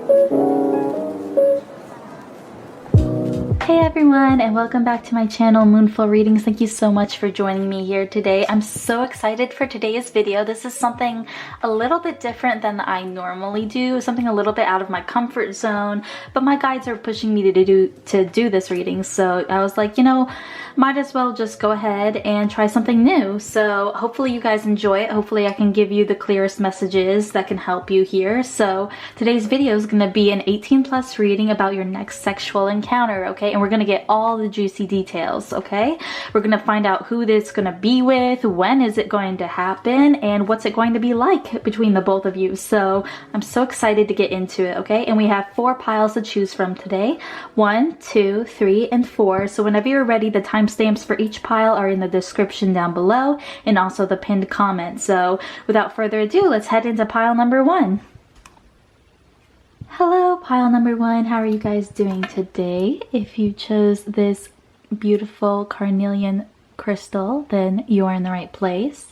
Hey everyone, and welcome back to my channel, Moonful Readings. Thank you so much for joining me here today. I'm so excited for today's video. This is something a little bit different than I normally do, something a little bit out of my comfort zone, but my guides are pushing me to do this reading, so I was like, you know, might as well just go ahead and try something new. So hopefully you guys enjoy it. Hopefully I can give you the clearest messages that can help you here. So today's video is going to be an 18+ reading about your next sexual encounter, okay? And we're going to get all the juicy details, okay? We're going to find out who this is going to be with, when is it going to happen, and what's it going to be like between the both of you. So I'm so excited to get into it, okay? And we have 4 piles to choose from today. 1, 2, 3, and 4. So whenever you're ready, the timestamps for each pile are in the description down below and also the pinned comment. So without further ado, let's head into pile number 1. Hello, pile number 1. How are you guys doing today? If you chose this beautiful carnelian crystal, then you are in the right place.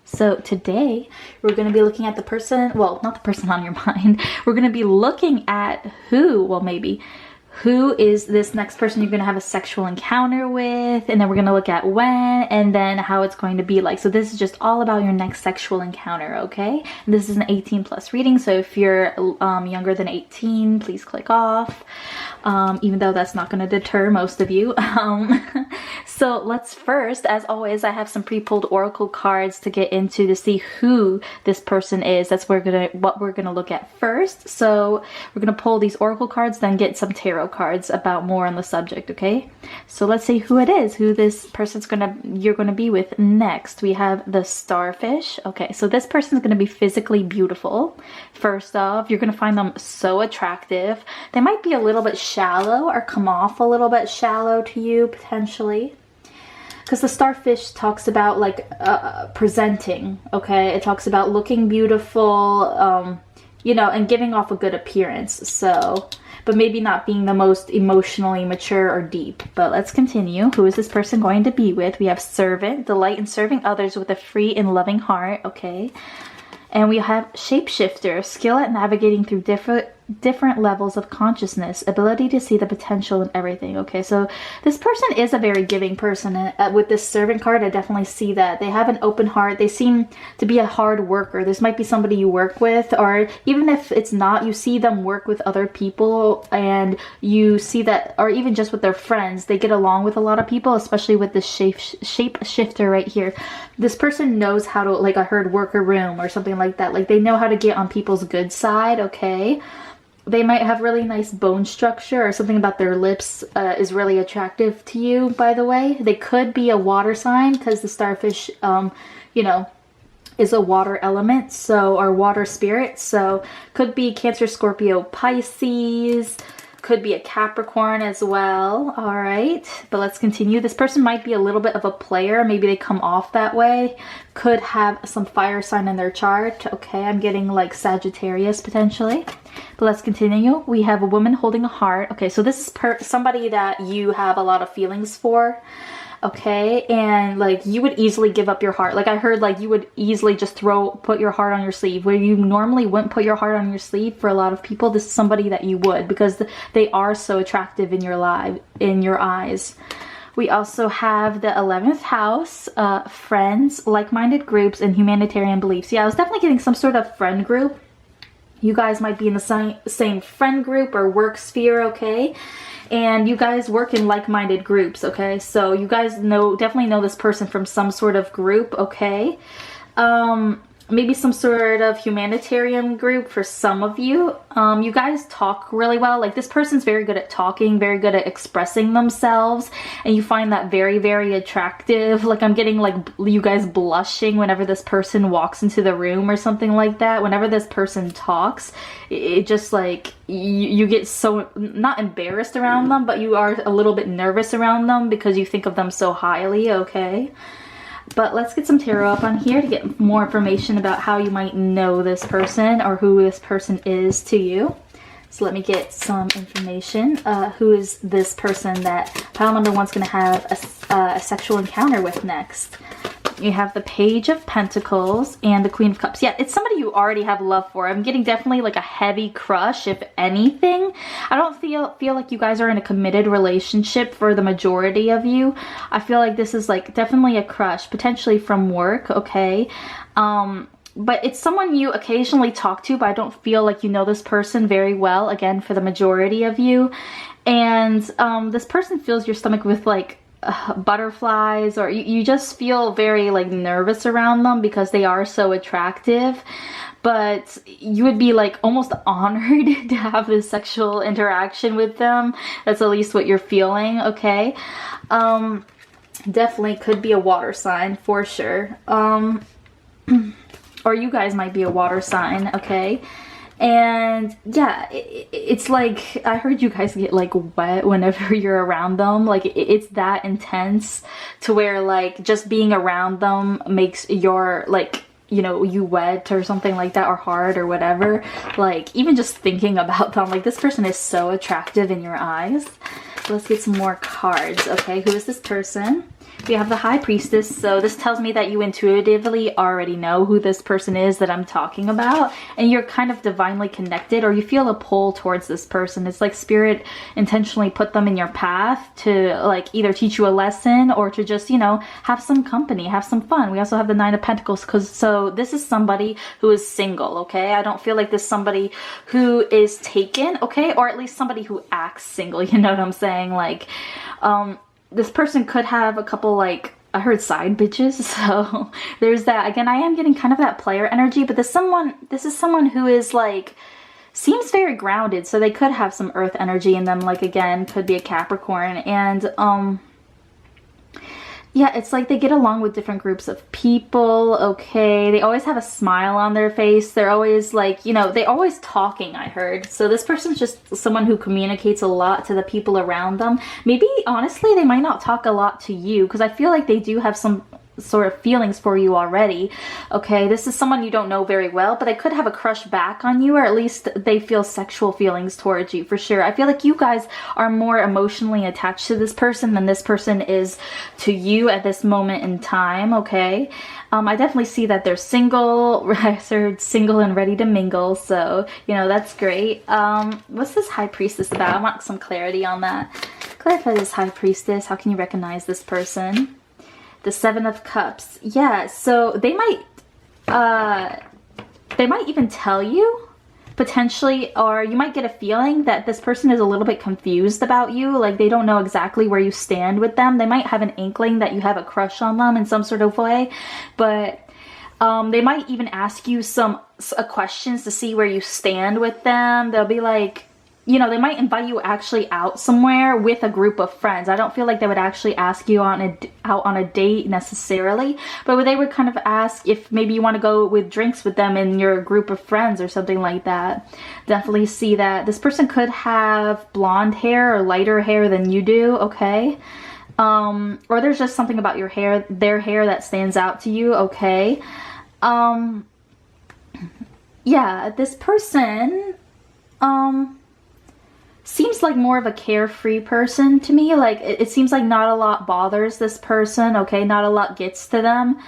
So today we're going to be looking at the person, well, not the person on your mind. We're going to be looking at who is this next person you're going to have a sexual encounter with, and then we're going to look at when, and then how it's going to be like. So this is just all about your next sexual encounter, okay? And this is an 18+ reading, so if you're younger than 18, please click off, even though that's not going to deter most of you. So let's first, as always, I have some pre-pulled oracle cards to get into to see who this person is. That's what we're gonna look at first. So we're gonna pull these oracle cards, then get some tarot cards about more on the subject, okay? So let's see who it is, who this person's you're gonna be with next. We have the starfish. Okay, so this person's gonna be physically beautiful. First off, you're gonna find them so attractive. They might be a little bit shallow or come off a little bit shallow to you potentially. Because the starfish talks about like presenting, okay? It talks about looking beautiful, you know, and giving off a good appearance. So, but maybe not being the most emotionally mature or deep. But let's continue. Who is this person going to be with? We have servant, delight in serving others with a free and loving heart, okay? And we have shapeshifter, skill at navigating through different levels of consciousness, ability to see the potential in everything. Okay, so this person is a very giving person. With this servant card, I definitely see that. They have an open heart. They seem to be a hard worker. This might be somebody you work with, or even if it's not, you see them work with other people, and you see that, or even just with their friends, they get along with a lot of people, especially with this shapeshifter right here. This person knows how to, like I heard, work a room or something like that. Like they know how to get on people's good side, okay? They might have really nice bone structure, or something about their lips is really attractive to you, by the way. They could be a water sign, because the starfish, you know, is a water element, so, or water spirit. So could be Cancer, Scorpio, Pisces. Could be a Capricorn as well. All right, but let's continue. This person might be a little bit of a player. Maybe they come off that way. Could have some fire sign in their chart. Okay, I'm getting like Sagittarius potentially. But let's continue. We have a woman holding a heart. Okay, so this is somebody that you have a lot of feelings for. Okay, and like you would easily give up your heart. Like I heard, like you would easily just put your heart on your sleeve, where you normally wouldn't put your heart on your sleeve. For a lot of people, this is somebody that you would, because they are so attractive in your eyes. We also have the 11th house, friends, like-minded groups, and humanitarian beliefs. Yeah, I was definitely getting some sort of friend group. You guys might be in the same friend group or work sphere, okay? And you guys work in like-minded groups, okay? So you guys definitely know this person from some sort of group, okay? Maybe some sort of humanitarian group for some of you. You guys talk really well. Like this person's very good at talking, very good at expressing themselves, and you find that very, very attractive. Like I'm getting like you guys blushing whenever this person walks into the room or something like that. Whenever this person talks, it just like you get so not embarrassed around them, but you are a little bit nervous around them because you think of them so highly, okay? But let's get some tarot up on here to get more information about how you might know this person or who this person is to you. So let me get some information. Who is this person that pile number 1's going to have a sexual encounter with next? You have the Page of Pentacles and the Queen of Cups. Yeah, it's somebody you already have love for. I'm getting definitely like a heavy crush, if anything. I don't feel like you guys are in a committed relationship for the majority of you. I feel like this is like definitely a crush, potentially from work, okay? But it's someone you occasionally talk to, but I don't feel like you know this person very well, again, for the majority of you. And this person fills your stomach with like butterflies, or you just feel very like nervous around them because they are so attractive. But you would be like almost honored to have this sexual interaction with them. That's at least what you're feeling, okay? Definitely could be a water sign for sure. Or you guys might be a water sign, okay? And yeah, it's like, I heard you guys get like wet whenever you're around them. Like it's that intense to where like just being around them makes your like, you know, you wet or something like that, or hard or whatever. Like even just thinking about them, like this person is so attractive in your eyes. Let's get some more cards. Okay, who is this person? We have the High Priestess, so this tells me that you intuitively already know who this person is that I'm talking about, and you're kind of divinely connected, or you feel a pull towards this person. It's like Spirit intentionally put them in your path to like either teach you a lesson or to just, you know, have some company, have some fun. We also have the Nine of Pentacles, so this is somebody who is single, okay? I don't feel like this is somebody who is taken, okay? Or at least somebody who acts single, you know what I'm saying? Like, this person could have a couple, like, I heard side bitches, so there's that. Again, I am getting kind of that player energy, but this is someone who is like, seems very grounded, so they could have some earth energy in them. Like again, could be a Capricorn. And yeah, it's like they get along with different groups of people, okay? They always have a smile on their face. They're always like, you know, they always talking, I heard. So this person's just someone who communicates a lot to the people around them. Maybe, honestly, they might not talk a lot to you, because I feel like they do have some sort of feelings for you already, okay? This is someone you don't know very well, but they could have a crush back on you, or at least they feel sexual feelings towards you for sure. I feel like you guys are more emotionally attached to this person than this person is to you at this moment in time, okay? I definitely see that they're single. I heard single and ready to mingle, so, you know, that's great. What's this High Priestess about? I want some clarity on that. Clarify this High Priestess. How can you recognize this person? The Seven of Cups. Yeah, so they might even tell you, potentially, or you might get a feeling that this person is a little bit confused about you. Like they don't know exactly where you stand with them. They might have an inkling that you have a crush on them in some sort of way, but they might even ask you some questions to see where you stand with them. They'll be like, you know, they might invite you actually out somewhere with a group of friends. I don't feel like they would actually ask you out on a date necessarily, but they would kind of ask if maybe you want to go with drinks with them in your group of friends or something like that. Definitely see that. This person could have blonde hair or lighter hair than you do, okay? Or there's just something about your hair, their hair, that stands out to you, okay? Yeah, this person, seems like more of a carefree person to me. Like it seems like not a lot bothers this person, okay? Not a lot gets to them.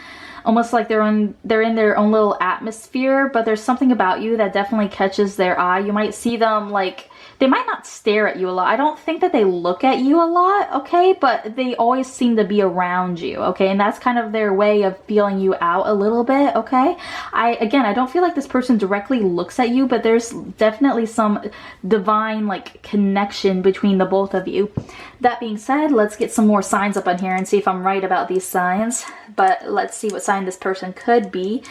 Almost like they're in their own little atmosphere, but there's something about you that definitely catches their eye. You might see them, like, they might not stare at you a lot. I don't think that they look at you a lot, okay? But they always seem to be around you, okay? And that's kind of their way of feeling you out a little bit, okay? Again, I don't feel like this person directly looks at you, but there's definitely some divine, like, connection between the both of you. That being said, let's get some more signs up on here and see if I'm right about these signs. But let's see what sign this person could be.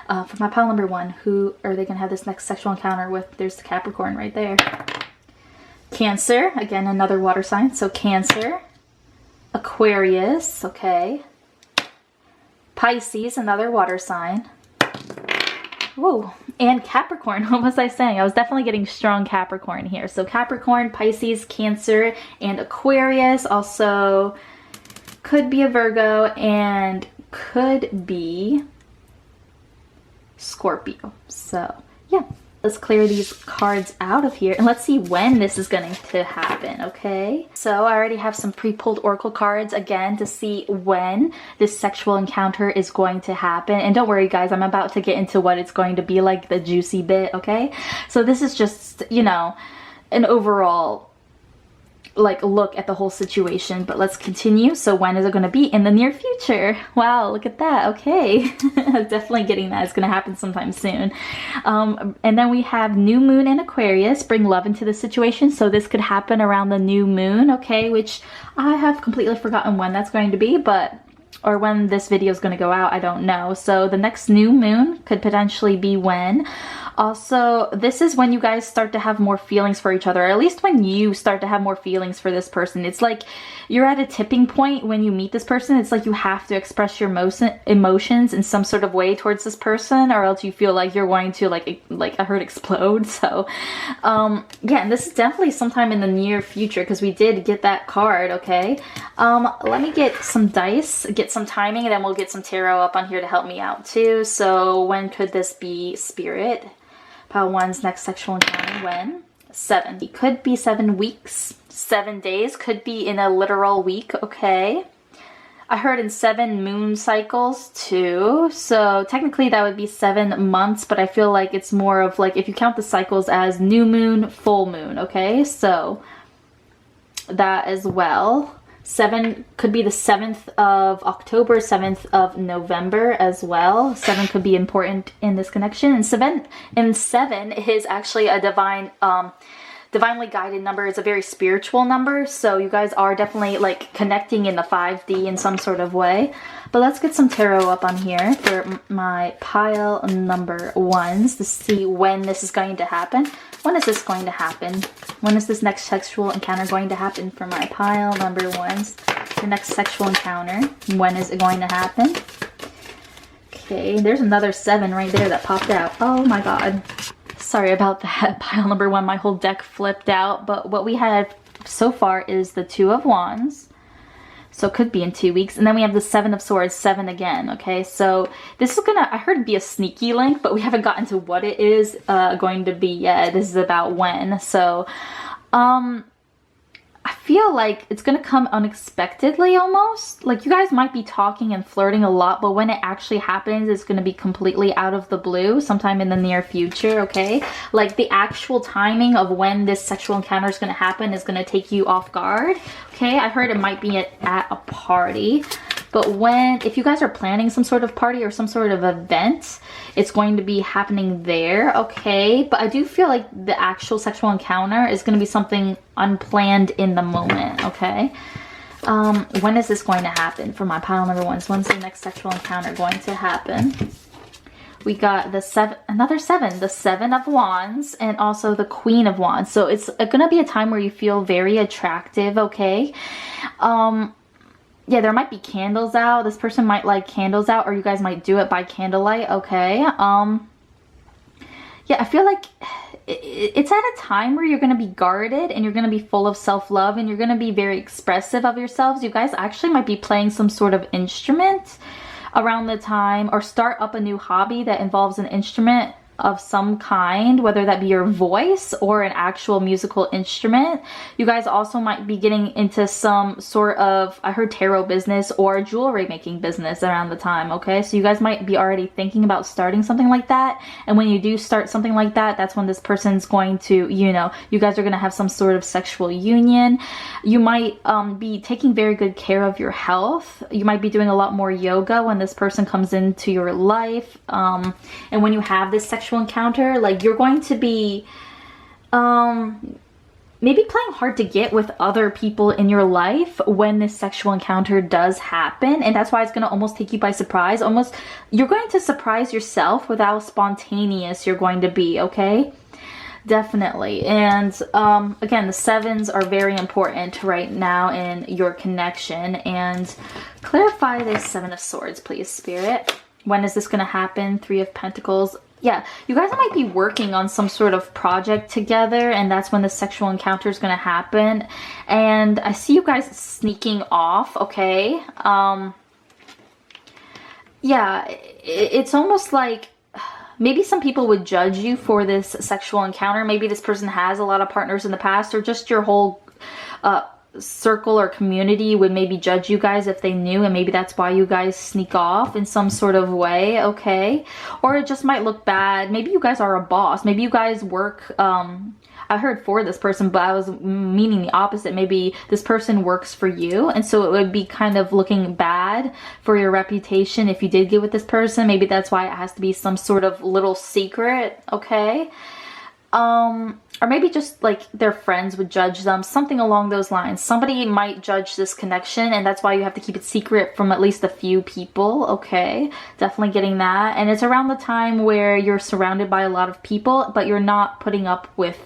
For my pile number 1, who are they going to have this next sexual encounter with? There's the Capricorn right there. Cancer, again, another water sign. So Cancer, Aquarius, okay. Pisces, another water sign. Whoa, and Capricorn. What was I saying? I was definitely getting strong Capricorn here. So Capricorn, Pisces, Cancer, and Aquarius. Also could be a Virgo and could be Scorpio. So yeah, let's clear these cards out of here and let's see when this is going to happen, okay? So I already have some pre-pulled oracle cards again to see when this sexual encounter is going to happen. And don't worry guys, I'm about to get into what it's going to be like, the juicy bit, okay? So this is just, you know, an overall like look at the whole situation, but let's continue. So when is it going to be? In the near future. Wow, look at that. Okay. Definitely getting that. It's going to happen sometime soon. And then we have new moon in Aquarius, bring love into the situation. So this could happen around the new moon, okay, which I have completely forgotten when that's going to be, but or when this video is going to go out, I don't know. So the next new moon could potentially be when. Also, this is when you guys start to have more feelings for each other, or at least when you start to have more feelings for this person. It's like you're at a tipping point when you meet this person. It's like you have to express your emotions in some sort of way towards this person, or else you feel like you're going to like I heard explode. So yeah, and this is definitely sometime in the near future because we did get that card, okay? Let me get some dice, get some timing, and then we'll get some tarot up on here to help me out too. So when could this be, Spirit? Pile 1's next sexual encounter, when? 7. It could be 7 weeks, 7 days, could be in a literal week, okay? I heard in 7 moon cycles too, so technically that would be 7 months, but I feel like it's more of like if you count the cycles as new moon, full moon, okay? So that as well. 7 could be the 7th of October, 7th of November as well. 7 could be important in this connection. And 7 is actually a divinely guided number. It's a very spiritual number. So you guys are definitely like connecting in the 5D in some sort of way. But let's get some tarot up on here for my pile number 1s to see when this is going to happen. When is this going to happen? When is this next sexual encounter going to happen for my pile number 1s? The next sexual encounter. When is it going to happen? Okay, there's another 7 right there that popped out. Oh my god. Sorry about that. Pile number 1, my whole deck flipped out. But what we have so far is the 2 of Wands. So it could be in 2 weeks. And then we have the 7 of Swords, 7 again, okay? So this is gonna, I heard, be a sneaky link, but we haven't gotten to what it is going to be yet. This is about when. So, I feel like it's gonna come unexpectedly almost. Like you guys might be talking and flirting a lot, but when it actually happens, it's gonna be completely out of the blue sometime in the near future, okay? Like the actual timing of when this sexual encounter is gonna happen is gonna take you off guard, okay? I heard it might be at a party. But if you guys are planning some sort of party or some sort of event, it's going to be happening there, okay? But I do feel like the actual sexual encounter is going to be something unplanned in the moment, okay? When is this going to happen for my pile number 1? So when's the next sexual encounter going to happen? We got the 7, another 7, the 7 of Wands, and also the Queen of Wands. So it's going to be a time where you feel very attractive, okay? Yeah, there might be candles out. This person might like candles out, or you guys might do it by candlelight, okay? Yeah, I feel like it's at a time where you're going to be guarded and you're going to be full of self-love and you're going to be very expressive of yourselves. You guys actually might be playing some sort of instrument around the time, or start up a new hobby that involves an instrument of some kind, whether that be your voice or an actual musical instrument. You guys also might be getting into some sort of, I heard, tarot business or jewelry making business around the time, okay? So you guys might be already thinking about starting something like that, and when you do start something like that, that's when this person's going to, you know, you guys are going to have some sort of sexual union. You might be taking very good care of your health. You might be doing a lot more yoga when this person comes into your life, and when you have this sexual encounter, like you're going to be maybe playing hard to get with other people in your life when this sexual encounter does happen, and that's why it's going to almost take you by surprise. Almost, you're going to surprise yourself with how spontaneous you're going to be, okay? Definitely. And again, the 7s are very important right now in your connection. And clarify this 7 of Swords, please, Spirit. When is this going to happen? 3 of Pentacles. Yeah, you guys might be working on some sort of project together, and that's when the sexual encounter is going to happen. And I see you guys sneaking off, okay? Yeah, it's almost like maybe some people would judge you for this sexual encounter. Maybe this person has a lot of partners in the past, or just your whole circle or community would maybe judge you guys if they knew, and maybe that's why you guys sneak off in some sort of way, okay? Or it just might look bad. Maybe you guys are a boss. Maybe you guys work, I heard for this person, but I was meaning the opposite. Maybe this person works for you, and so it would be kind of looking bad for your reputation if you did get with this person. Maybe that's why it has to be some sort of little secret, okay? Or maybe just like their friends would judge them, something along those lines. Somebody might judge this connection, and that's why you have to keep it secret from at least a few people, okay? Definitely getting that. And it's around the time where you're surrounded by a lot of people, but you're not putting up with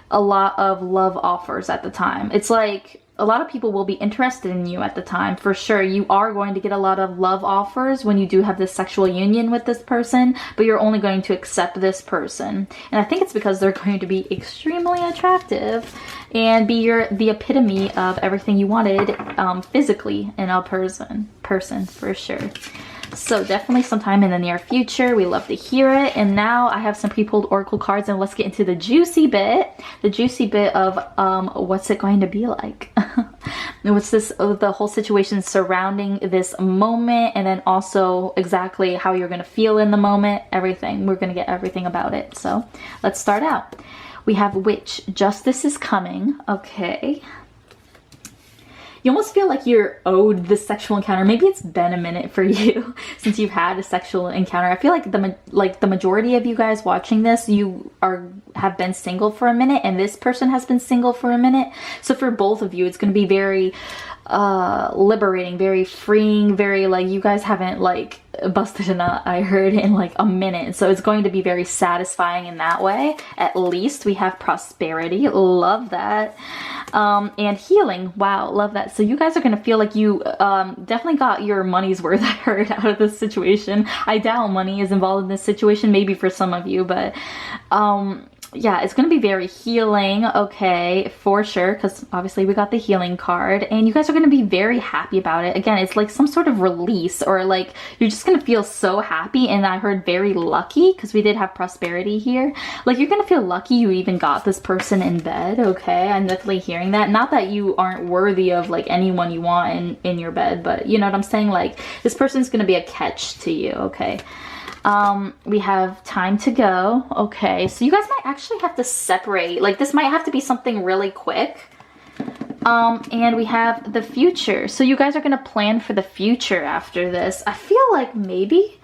a lot of love offers at the time. It's like a lot of people will be interested in you at the time, for sure. You are going to get a lot of love offers when you do have this sexual union with this person, but you're only going to accept this person. And I think it's because they're going to be extremely attractive and be the epitome of everything you wanted physically in a person for sure. So definitely sometime in the near future. We love to hear it. And now I have some pre-pulled oracle cards, and let's get into the juicy bit. The juicy bit of what's it going to be like? What's this, the whole situation surrounding this moment, and then also exactly how you're going to feel in the moment. Everything. We're going to get everything about it. So let's start out. We have Witch. Justice is coming. Okay. You almost feel like you're owed this sexual encounter. Maybe it's been a minute for you since you've had a sexual encounter. I feel like the majority of you guys watching this, have been single for a minute, and this person has been single for a minute. So for both of you, it's going to be very liberating, very freeing, very like you guys haven't like busted a nut, I heard, in like a minute. So it's going to be very satisfying in that way. At least we have prosperity. Love that. And healing. Wow, love that. So you guys are going to feel like you definitely got your money's worth, I heard, out of this situation. I doubt money is involved in this situation, maybe for some of you, but yeah, it's going to be very healing, okay, for sure, because obviously we got the healing card, and you guys are going to be very happy about it. Again, it's like some sort of release, or like you're just going to feel so happy, and I heard very lucky, because we did have prosperity here. Like you're going to feel lucky you even got this person in bed, okay? I'm definitely hearing that. Not that you aren't worthy of like anyone you want in your bed, but you know what I'm saying? Like this person's going to be a catch to you, okay? We have time to go. Okay, so you guys might actually have to separate. Like this might have to be something really quick. And we have the future. So you guys are going to plan for the future after this. I feel like maybe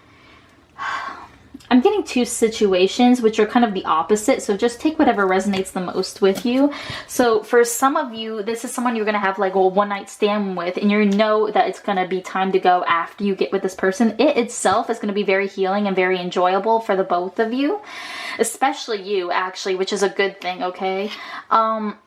I'm getting two situations which are kind of the opposite, so just take whatever resonates the most with you. So for some of you, this is someone you're going to have like a one-night stand with, and you know that it's going to be time to go after you get with this person. It itself is going to be very healing and very enjoyable for the both of you, especially you actually, which is a good thing, okay? And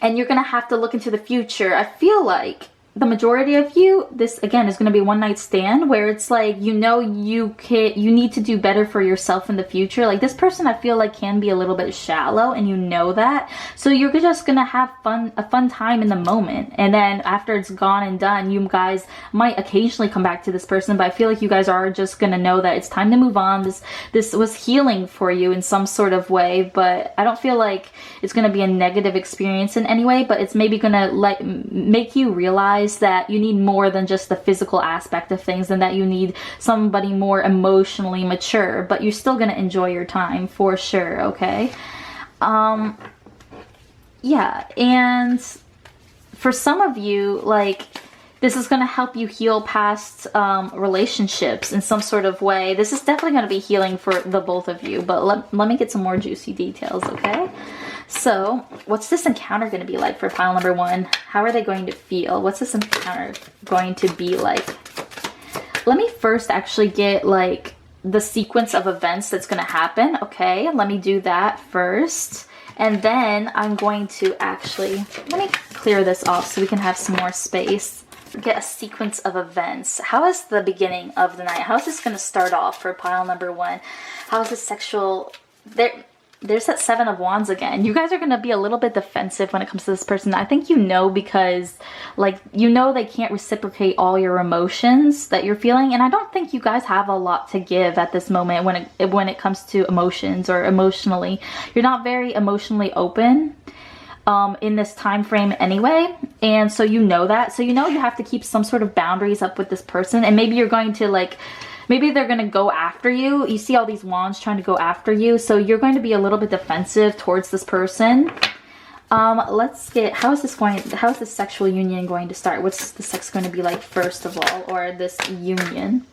you're going to have to look into the future. I feel like the majority of you, this again is going to be a one-night stand where it's like, you know, you need to do better for yourself in the future. Like this person, I feel like can be a little bit shallow, and you know that. So you're just gonna have a fun time in the moment, and then after it's gone and done, you guys might occasionally come back to this person, but I feel like you guys are just gonna know that it's time to move on. This was healing for you in some sort of way, but I don't feel like it's gonna be a negative experience in any way, but it's maybe gonna like make you realize that you need more than just the physical aspect of things, and that you need somebody more emotionally mature, but you're still going to enjoy your time for sure, okay? Yeah, and for some of you, like this is going to help you heal past relationships in some sort of way. This is definitely going to be healing for the both of you, but let me get some more juicy details, okay? So, what's this encounter going to be like for pile number one? How are they going to feel? What's this encounter going to be like? Let me first actually get like the sequence of events that's going to happen, okay? Let me do that first. And then I'm going to actually, let me clear this off so we can have some more space. Get a sequence of events. How is the beginning of the night? How is this going to start off for pile number one? How is the sexual... there's that Seven of Wands again. You guys are going to be a little bit defensive when it comes to this person. I think you know, because like, you know, they can't reciprocate all your emotions that you're feeling. And I don't think you guys have a lot to give at this moment when it comes to emotions or emotionally. You're not very emotionally open in this time frame anyway. And so you know that. So you know you have to keep some sort of boundaries up with this person. And maybe you're going to like, maybe they're going to go after you. You see all these wands trying to go after you. So you're going to be a little bit defensive towards this person. Let's get, how is this sexual union going to start? What's the sex going to be like first of all, or this union?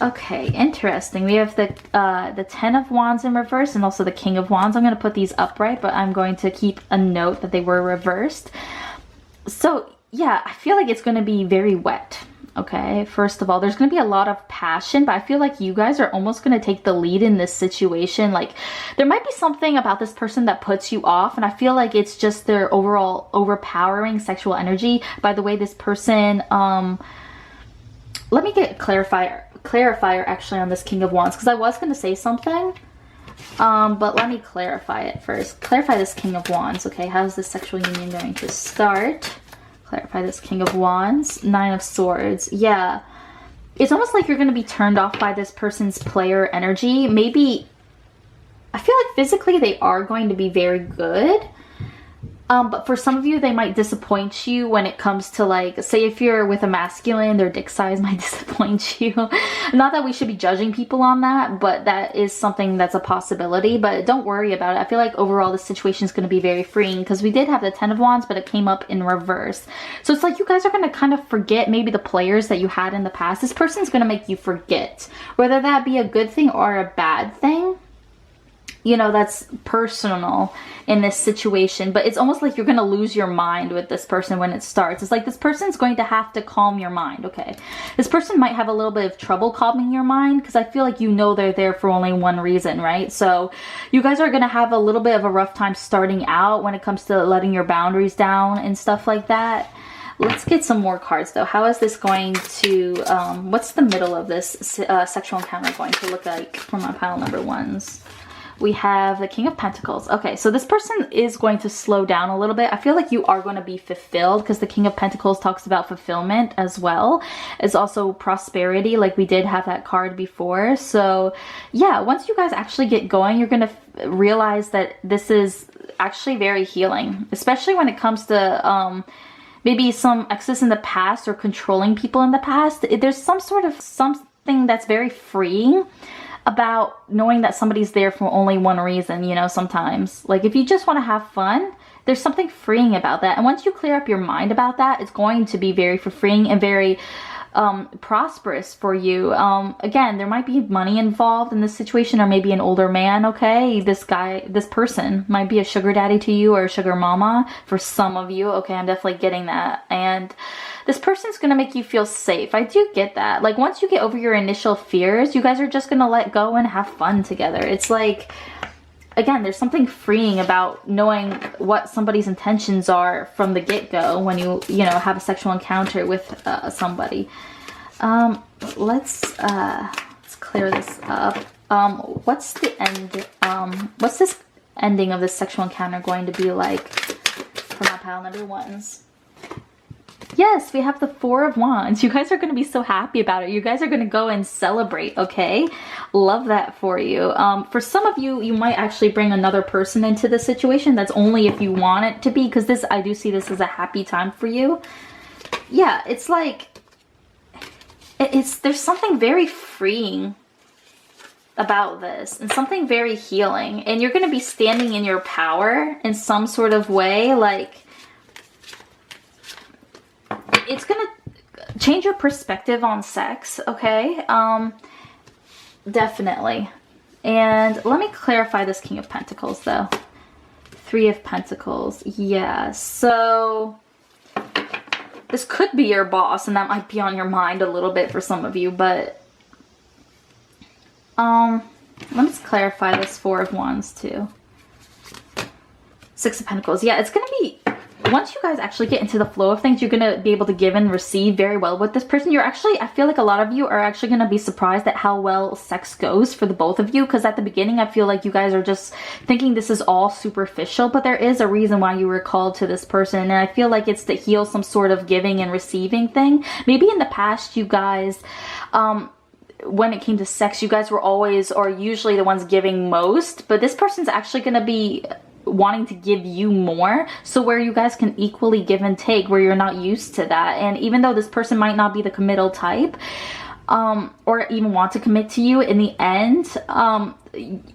Okay, interesting. We have the Ten of Wands in reverse and also the King of Wands. I'm going to put these upright, but I'm going to keep a note that they were reversed. So yeah, I feel like it's going to be very wet. Okay, first of all, there's going to be a lot of passion, but I feel like you guys are almost going to take the lead in this situation. Like, there might be something about this person that puts you off, and I feel like it's just their overall overpowering sexual energy. By the way, this person, let me get clarifier actually on this King of Wands, because I was going to say something, but let me clarify it first. Clarify this King of Wands. Okay, how's this sexual union going to start? Clarify this King of Wands. Nine of Swords. Yeah. It's almost like you're going to be turned off by this person's player energy. Maybe, I feel like physically they are going to be very good. But for some of you, they might disappoint you when it comes to, like, say if you're with a masculine, their dick size might disappoint you. Not that we should be judging people on that, but that is something that's a possibility. But don't worry about it. I feel like overall the situation is going to be very freeing, because we did have the Ten of Wands, but it came up in reverse. So it's like you guys are going to kind of forget maybe the players that you had in the past. This person's going to make you forget, whether that be a good thing or a bad thing. You know, that's personal in this situation, but it's almost like you're going to lose your mind with this person when it starts. It's like this person's going to have to calm your mind, okay? This person might have a little bit of trouble calming your mind, because I feel like you know they're there for only one reason, right? So you guys are going to have a little bit of a rough time starting out when it comes to letting your boundaries down and stuff like that. Let's get some more cards though. How is this going to, what's the middle of this sexual encounter going to look like for my pile number ones? We have the King of Pentacles. Okay, so this person is going to slow down a little bit. I feel like you are going to be fulfilled, because the King of Pentacles talks about fulfillment as well as also prosperity. Like, we did have that card before. So yeah, once you guys actually get going, you're going to realize that this is actually very healing, especially when it comes to maybe some exes in the past or controlling people in the past. There's some sort of something that's very freeing about knowing that somebody's there for only one reason, you know, sometimes. Like, if you just want to have fun, there's something freeing about that. And once you clear up your mind about that, it's going to be very freeing and very prosperous for you. Again, there might be money involved in this situation, or maybe an older man, okay? This person might be a sugar daddy to you, or a sugar mama for some of you. Okay, I'm definitely getting that. And this person's going to make you feel safe. I do get that. Like, once you get over your initial fears, you guys are just going to let go and have fun together. It's like, again, there's something freeing about knowing what somebody's intentions are from the get-go when you know, have a sexual encounter with somebody. Let's clear this up. What's the end? What's this ending of this sexual encounter going to be like for my pile number ones? Yes, we have the Four of Wands. You guys are going to be so happy about it. You guys are going to go and celebrate, okay? Love that for you. For some of you, you might actually bring another person into the situation. That's only if you want it to be, because this, I do see this as a happy time for you. Yeah, it's like, there's something very freeing about this, and something very healing. And you're going to be standing in your power in some sort of way, like, it's gonna change your perspective on sex, okay? Definitely. And let me clarify this King of Pentacles though. Three of Pentacles. Yeah, so this could be your boss, and that might be on your mind a little bit for some of you, but let me just clarify this Four of Wands too. Six of Pentacles. Yeah, it's gonna be once you guys actually get into the flow of things, you're gonna be able to give and receive very well with this person. You're actually, I feel like a lot of you are actually gonna be surprised at how well sex goes for the both of you, because at the beginning I feel like you guys are just thinking this is all superficial, but there is a reason why you were called to this person, and I feel like it's to heal some sort of giving and receiving thing. Maybe in the past you guys, when it came to sex, you guys were always or usually the ones giving most, but this person's actually gonna be wanting to give you more, so where you guys can equally give and take, where you're not used to that. And even though this person might not be the committal type, or even want to commit to you in the end,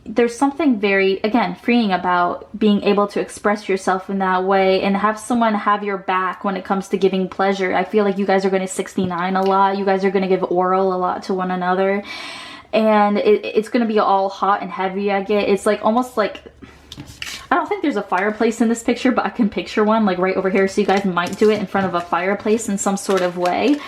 there's something very, again, freeing about being able to express yourself in that way and have someone have your back when it comes to giving pleasure. I feel like you guys are going to 69 a lot. You guys are going to give oral a lot to one another, and it's going to be all hot and heavy. I get it's like almost like, I don't think there's a fireplace in this picture, but I can picture one like right over here. So you guys might do it in front of a fireplace in some sort of way.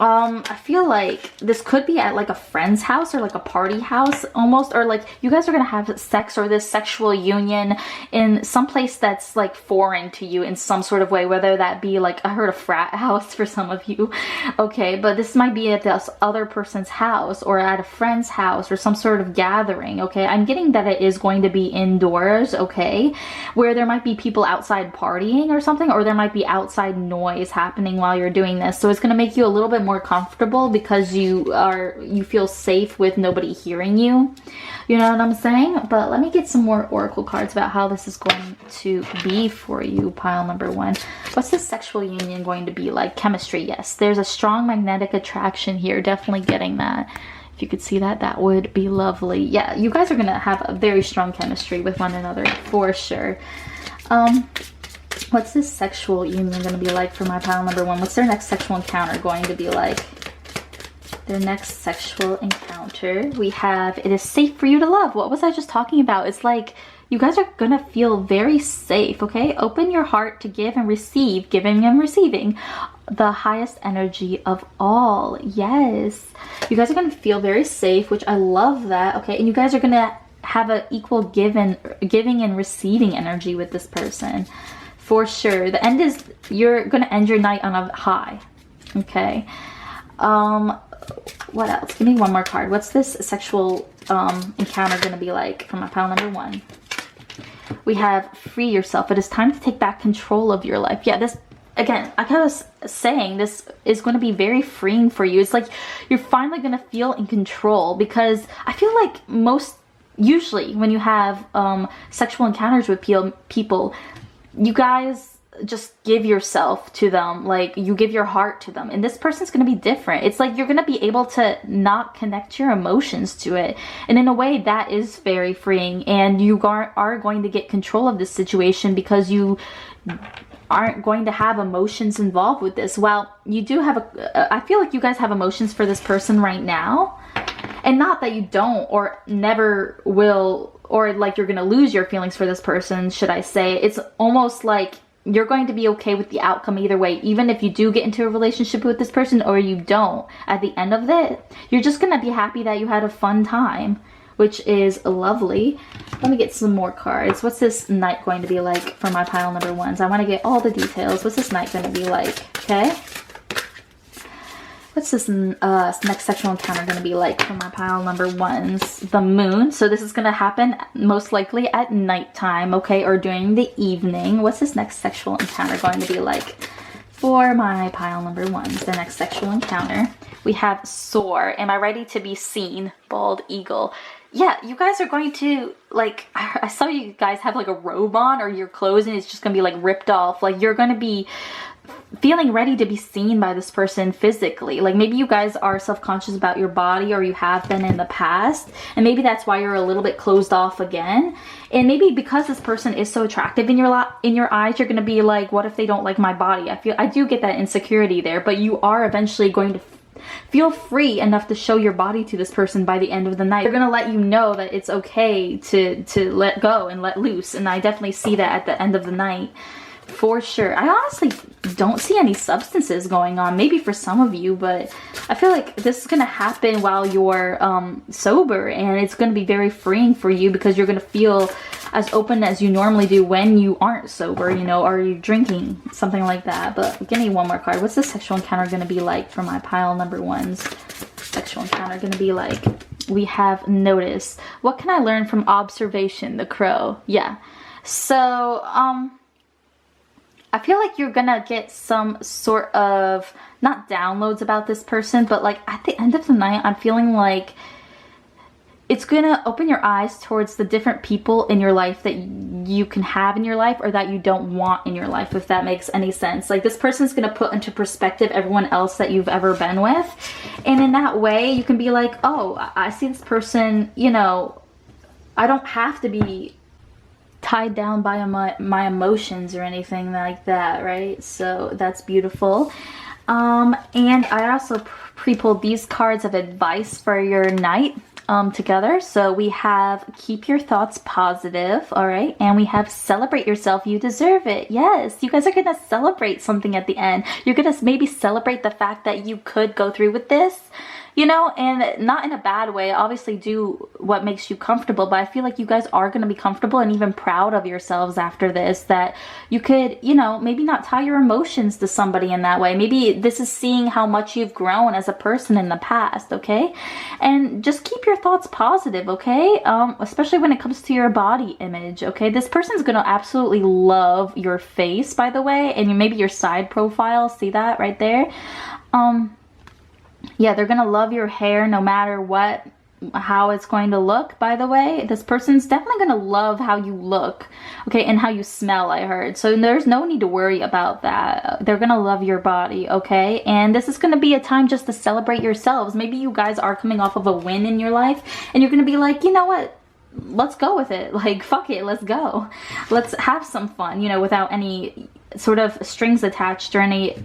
I feel like this could be at like a friend's house or like a party house almost, or like you guys are gonna have sex or this sexual union in some place that's like foreign to you in some sort of way, whether that be like, I heard a frat house for some of you, okay, but this might be at this other person's house or at a friend's house or some sort of gathering, okay. I'm getting that it is going to be indoors, okay, where there might be people outside partying or something, or there might be outside noise happening while you're doing this, so it's going to make you a little bit more comfortable because you feel safe with nobody hearing you, you know what I'm saying? But let me get some more oracle cards about how this is going to be for you, pile number one. What's this sexual union going to be like? Chemistry, yes, there's a strong magnetic attraction here, definitely getting that. If you could see that, that would be lovely. Yeah, you guys are gonna have a very strong chemistry with one another for sure. What's this sexual union going to be like for my pile number one? What's their next sexual encounter going to be like? Their next sexual encounter. We have, it is safe for you to love. What was I just talking about? It's like you guys are going to feel very safe, okay? Open your heart to give and receive, giving and receiving the highest energy of all. Yes. You guys are going to feel very safe, which I love that, okay? And you guys are going to have an equal giving and receiving energy with this person. For sure. The end is, you're going to end your night on a high. Okay. What else? Give me one more card. What's this sexual encounter going to be like for my pile number one? We have free yourself. It is time to take back control of your life. Yeah, this, again, like I was saying, this is going to be very freeing for you. It's like you're finally going to feel in control, because I feel like usually when you have sexual encounters with people, you guys just give yourself to them, like you give your heart to them, and this person's going to be different. It's like you're going to be able to not connect your emotions to it, and in a way that is very freeing, and you are going to get control of this situation because you aren't going to have emotions involved with this. Well, you do have I feel like you guys have emotions for this person right now, and not that you don't or never will, or like you're gonna lose your feelings for this person, should I say. It's almost like you're going to be okay with the outcome either way, even if you do get into a relationship with this person or you don't. At the end of it, you're just gonna be happy that you had a fun time, which is lovely. Let me get some more cards. What's this night going to be like for my pile number ones? I want to get all the details. What's this night going to be like? Okay. What's this next sexual encounter going to be like for my pile number ones? The moon. So this is going to happen most likely at nighttime, okay, or during the evening. What's this next sexual encounter going to be like for my pile number ones? The next sexual encounter. We have soar. Am I ready to be seen? Bald eagle. Yeah, you guys are going to, like, I saw you guys have like a robe on, or your clothes, and it's just going to be like ripped off. Like you're going to be feeling ready to be seen by this person physically. Like maybe you guys are self-conscious about your body, or you have been in the past, and maybe that's why you're a little bit closed off again. And maybe because this person is so attractive in your eyes, you're going to be like, what if they don't like my body? I do get that insecurity there, but you are eventually going to feel free enough to show your body to this person by the end of the night. They're gonna let you know that it's okay to let go and let loose, and I definitely see that at the end of the night for sure. I honestly don't see any substances going on, maybe for some of you, but I feel like this is gonna happen while you're sober, and it's gonna be very freeing for you because you're gonna feel as open as you normally do when you aren't sober, you know, or you're drinking, something like that. But give me one more card. What's the sexual encounter going to be like for my pile number one's sexual encounter going to be like? We have notice. What can I learn from observation? The crow. Yeah. So, I feel like you're gonna get some sort of, not downloads about this person, but like at the end of the night, I'm feeling like it's gonna open your eyes towards the different people in your life that you can have in your life or that you don't want in your life, if that makes any sense. Like this person's gonna put into perspective everyone else that you've ever been with. And in that way, you can be like, oh, I see this person, you know, I don't have to be tied down by my emotions or anything like that, right? So that's beautiful. And I also pre-pulled these cards of advice for your night together. So we have keep your thoughts positive, all right? And we have celebrate yourself, you deserve it. Yes, you guys are gonna celebrate something at the end. You're gonna maybe celebrate the fact that you could go through with this, you know, and not in a bad way. Obviously do what makes you comfortable, but I feel like you guys are going to be comfortable and even proud of yourselves after this, that you could, you know, maybe not tie your emotions to somebody in that way. Maybe this is seeing how much you've grown as a person in the past, okay? And just keep your thoughts positive, okay? Especially when it comes to your body image, okay? This person's going to absolutely love your face, by the way, and maybe your side profile. See that right there? Yeah, they're gonna love your hair no matter what, how it's going to look, by the way. This person's definitely gonna love how you look, okay, and how you smell, I heard. So there's no need to worry about that. They're gonna love your body, okay? And this is gonna be a time just to celebrate yourselves. Maybe you guys are coming off of a win in your life, and you're gonna be like, you know what? Let's go with it. Like, fuck it, let's go. Let's have some fun, you know, without any sort of strings attached or any,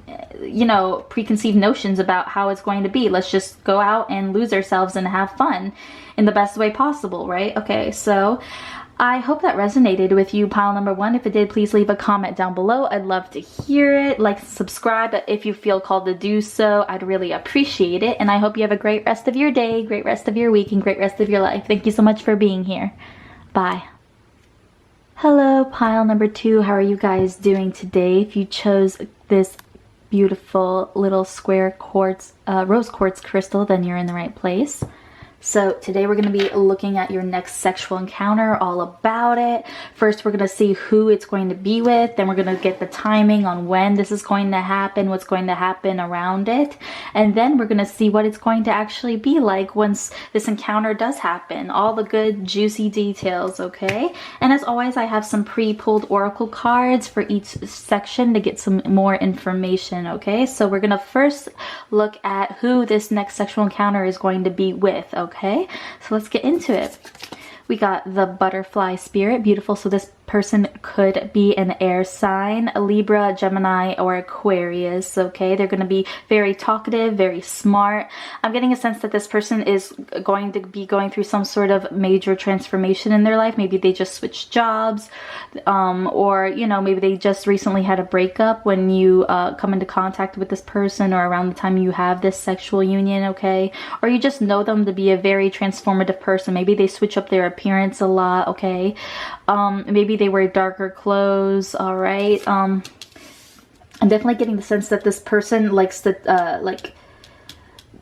you know, preconceived notions about how it's going to be. Let's just go out and lose ourselves and have fun in the best way possible, right? Okay, so I hope that resonated with you, pile number one. If it did, please leave a comment down below. I'd love to hear it. Like, subscribe if you feel called to do so. I'd really appreciate it. And I hope you have a great rest of your day, great rest of your week, and great rest of your life. Thank you so much for being here. Bye. Hello, pile number two. How are you guys doing today? If you chose this beautiful little square quartz, rose quartz crystal, then you're in the right place. So today we're going to be looking at your next sexual encounter, all about it. First, we're going to see who it's going to be with. Then we're going to get the timing on when this is going to happen, what's going to happen around it. And then we're going to see what it's going to actually be like once this encounter does happen. All the good, juicy details, okay? And as always, I have some pre-pulled oracle cards for each section to get some more information, okay? So we're going to first look at who this next sexual encounter is going to be with, okay? So let's get into it. We got the butterfly spirit, beautiful. So this person could be an air sign, a Libra, Gemini, or Aquarius, okay? They're going to be very talkative, very smart. I'm getting a sense that this person is going to be going through some sort of major transformation in their life. Maybe they just switched jobs, or, you know, maybe they just recently had a breakup when you come into contact with this person, or around the time you have this sexual union, okay? Or you just know them to be a very transformative person. Maybe they switch up their appearance a lot, okay? Maybe they wear darker clothes, all right? I'm definitely getting the sense that this person likes to, like,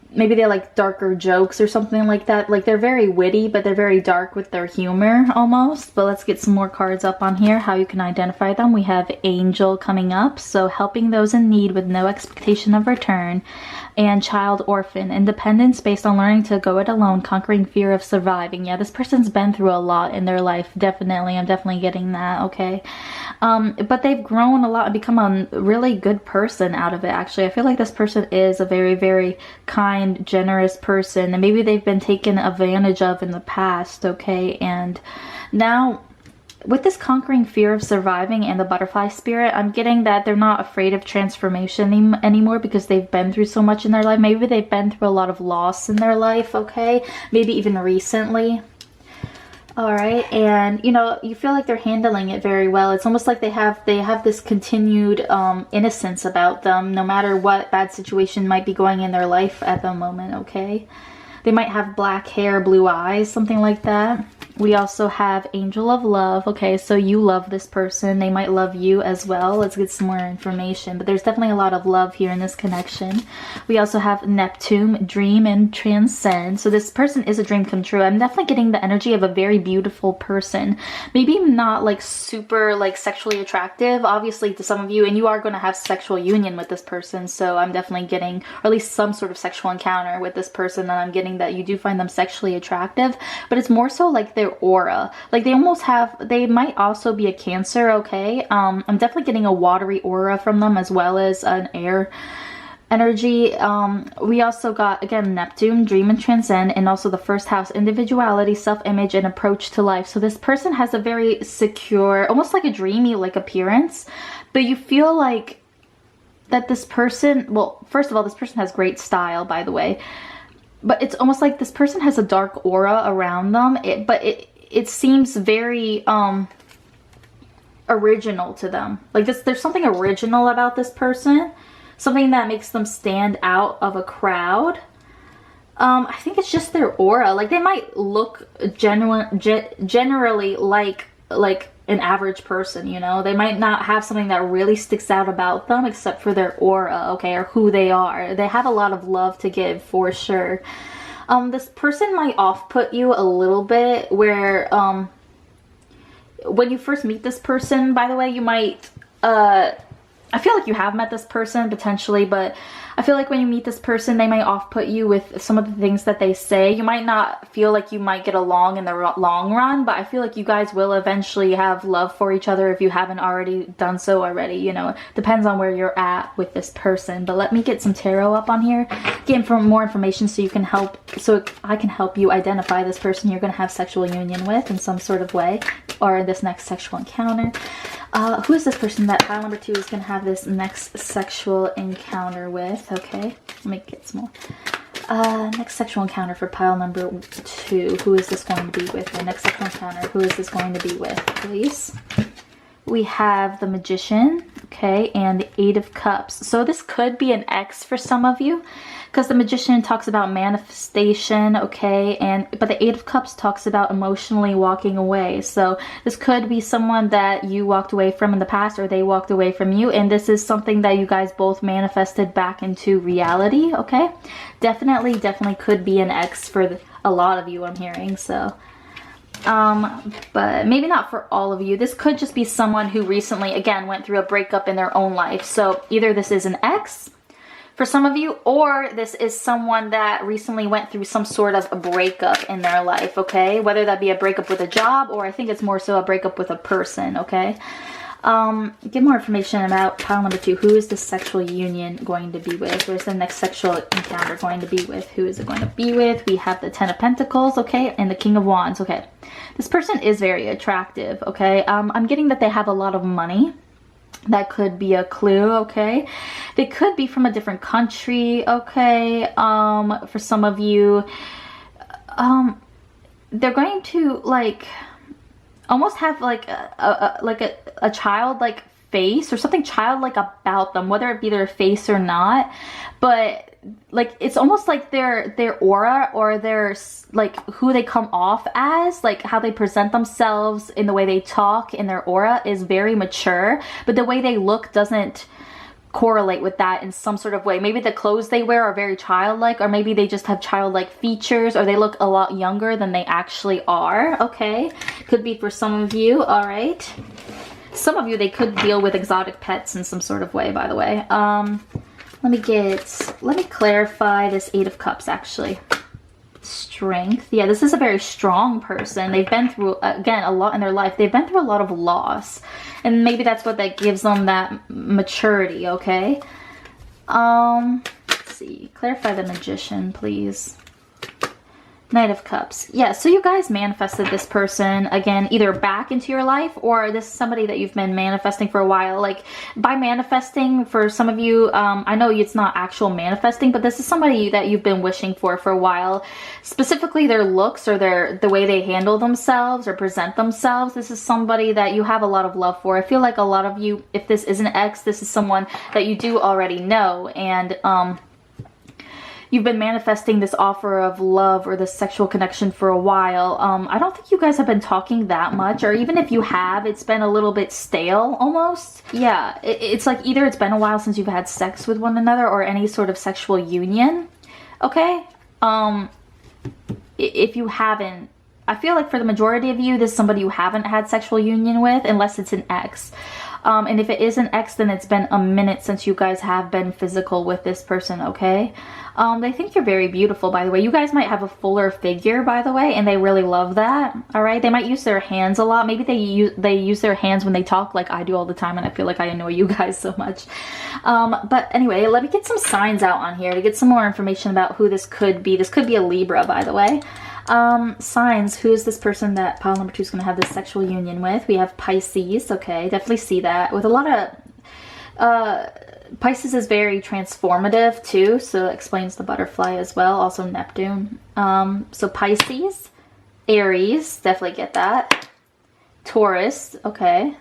maybe they like darker jokes or something like that. Like, they're very witty, but they're very dark with their humor almost. But let's get some more cards up on here, how you can identify them. We have Angel coming up, so helping those in need with no expectation of return. And child orphan, independence based on learning to go it alone, conquering fear of surviving. Yeah, this person's been through a lot in their life, definitely. I'm definitely getting that, okay? But they've grown a lot and become a really good person out of it, actually. I feel like this person is a very, very kind, generous person, and maybe they've been taken advantage of in the past, okay? And now, with this conquering fear of surviving and the butterfly spirit, I'm getting that they're not afraid of transformation anymore because they've been through so much in their life. Maybe they've been through a lot of loss in their life, okay? Maybe even recently. All right, and you know, you feel like they're handling it very well. It's almost like they have this continued innocence about them, no matter what bad situation might be going in their life at the moment, okay? They might have black hair, blue eyes, something like that. We also have Angel of Love. Okay, so you love this person. They might love you as well. Let's get some more information. But there's definitely a lot of love here in this connection. We also have Neptune, Dream and Transcend. So this person is a dream come true. I'm definitely getting the energy of a very beautiful person. Maybe not like super like sexually attractive, obviously, to some of you. And you are going to have sexual union with this person. So I'm definitely getting, or at least some sort of sexual encounter with this person. And I'm getting that you do find them sexually attractive. But it's more so like their aura. Like they almost have, they might also be a Cancer, okay? I'm definitely getting a watery aura from them as well as an air energy. We also got, again, Neptune, Dream and Transcend, and also the first house, individuality, self-image, and approach to life. So this person has a very secure, almost like a dreamy like appearance, but you feel like that this person, well, first of all, this person has great style, by the way. But it's almost like this person has a dark aura around them. But it seems very original to them. Like there's something original about this person. Something that makes them stand out of a crowd. I think it's just their aura. Like they might look generally like an average person, you know? They might not have something that really sticks out about them except for their aura, okay, or who they are. They have a lot of love to give for sure. This person might off-put you a little bit where when you first meet this person, by the way, you might I feel like you have met this person potentially, but I feel like when you meet this person, they might off-put you with some of the things that they say. You might not feel like you might get along in the long run, but I feel like you guys will eventually have love for each other if you haven't already done so already. You know, it depends on where you're at with this person. But let me get some tarot up on here, get more information so you can I can help you identify this person you're going to have sexual union with in some sort of way, or this next sexual encounter. Who is this person that pile number 2 is going to have this next sexual encounter with? Okay, let me get some more. Next sexual encounter for pile number 2. Who is this going to be with? The next sexual encounter, who is this going to be with, please? We have the Magician, okay, and the 8 of Cups. So this could be an ex for some of you, because the Magician talks about manifestation, okay, but the 8 of Cups talks about emotionally walking away. So this could be someone that you walked away from in the past, or they walked away from you, and this is something that you guys both manifested back into reality, okay? Definitely could be an ex for a lot of you, I'm hearing, so... but maybe not for all of you. This could just be someone who recently, again, went through a breakup in their own life. So either this is an ex for some of you, or this is someone that recently went through some sort of a breakup in their life, okay? Whether that be a breakup with a job, or I think it's more so a breakup with a person, okay? Get more information about pile number 2. Who is the sexual union going to be with? Where's the next sexual encounter going to be with? Who is it going to be with? We have the 10 of Pentacles, okay, and the King of Wands, okay. This person is very attractive, okay. I'm getting that they have a lot of money. That could be a clue, okay. They could be from a different country, okay. For some of you, they're going to like almost have like a childlike face or something childlike about them, whether it be their face or not. But like it's almost like their aura, or their like who they come off as, like how they present themselves in the way they talk, in their aura is very mature, but the way they look doesn't correlate with that in some sort of way. Maybe the clothes they wear are very childlike, or maybe they just have childlike features, or they look a lot younger than they actually are, okay? Could be for some of you, all right? Some of you, they could deal with exotic pets in some sort of way, by the way. Let me clarify this 8 of Cups, actually. Strength. Yeah, this is a very strong person. They've been through, again, a lot in their life. They've been through a lot of loss. And maybe that's what that gives them that maturity, okay? Let's see. Clarify the Magician, please. Knight of Cups. Yeah, so you guys manifested this person, again, either back into your life, or this is somebody that you've been manifesting for a while. Like, by manifesting, for some of you, I know it's not actual manifesting, but this is somebody that you've been wishing for a while. Specifically, their looks, or the way they handle themselves or present themselves. This is somebody that you have a lot of love for. I feel like a lot of you, if this is an ex, this is someone that you do already know, and, you've been manifesting this offer of love or this sexual connection for a while. I don't think you guys have been talking that much, or even if you have, it's been a little bit stale almost. Yeah, it's like either it's been a while since you've had sex with one another or any sort of sexual union. Okay? If you haven't, I feel like for the majority of you, this is somebody you haven't had sexual union with, unless it's an ex. And if it is an ex, then it's been a minute since you guys have been physical with this person, okay? They think you're very beautiful, by the way. You guys might have a fuller figure, by the way, and they really love that, all right? They might use their hands a lot. Maybe they use their hands when they talk like I do all the time, and I feel like I annoy you guys so much. But anyway, let me get some signs out on here to get some more information about who this could be. This could be a Libra, by the way. Signs, who is this person that pile number 2 is going to have this sexual union with? We have Pisces. Okay, definitely see that with a lot of Pisces is very transformative too, so it explains the butterfly as well. Also Neptune. So Pisces, Aries, definitely get that. Taurus, okay.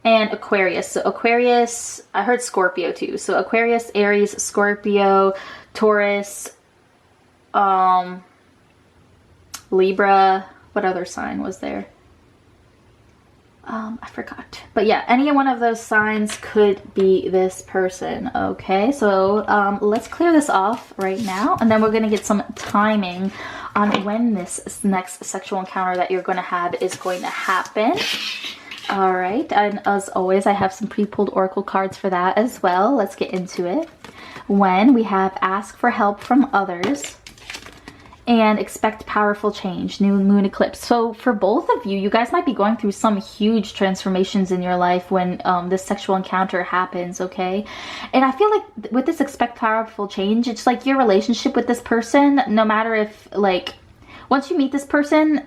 And Aquarius. So Aquarius, I heard Scorpio too. So Aquarius, Aries, Scorpio, Taurus, Libra. What other sign was there? I forgot. But yeah, any one of those signs could be this person, okay? So let's clear this off right now, and then we're going to get some timing on when this next sexual encounter that you're going to have is going to happen. All right, and as always, I have some pre-pulled oracle cards for that as well. Let's get into it. When we have ask for help from others, and expect powerful change, new moon eclipse. So for both of you, you guys might be going through some huge transformations in your life when this sexual encounter happens, okay? And I feel like with this expect powerful change, it's like your relationship with this person, no matter if, like, once you meet this person,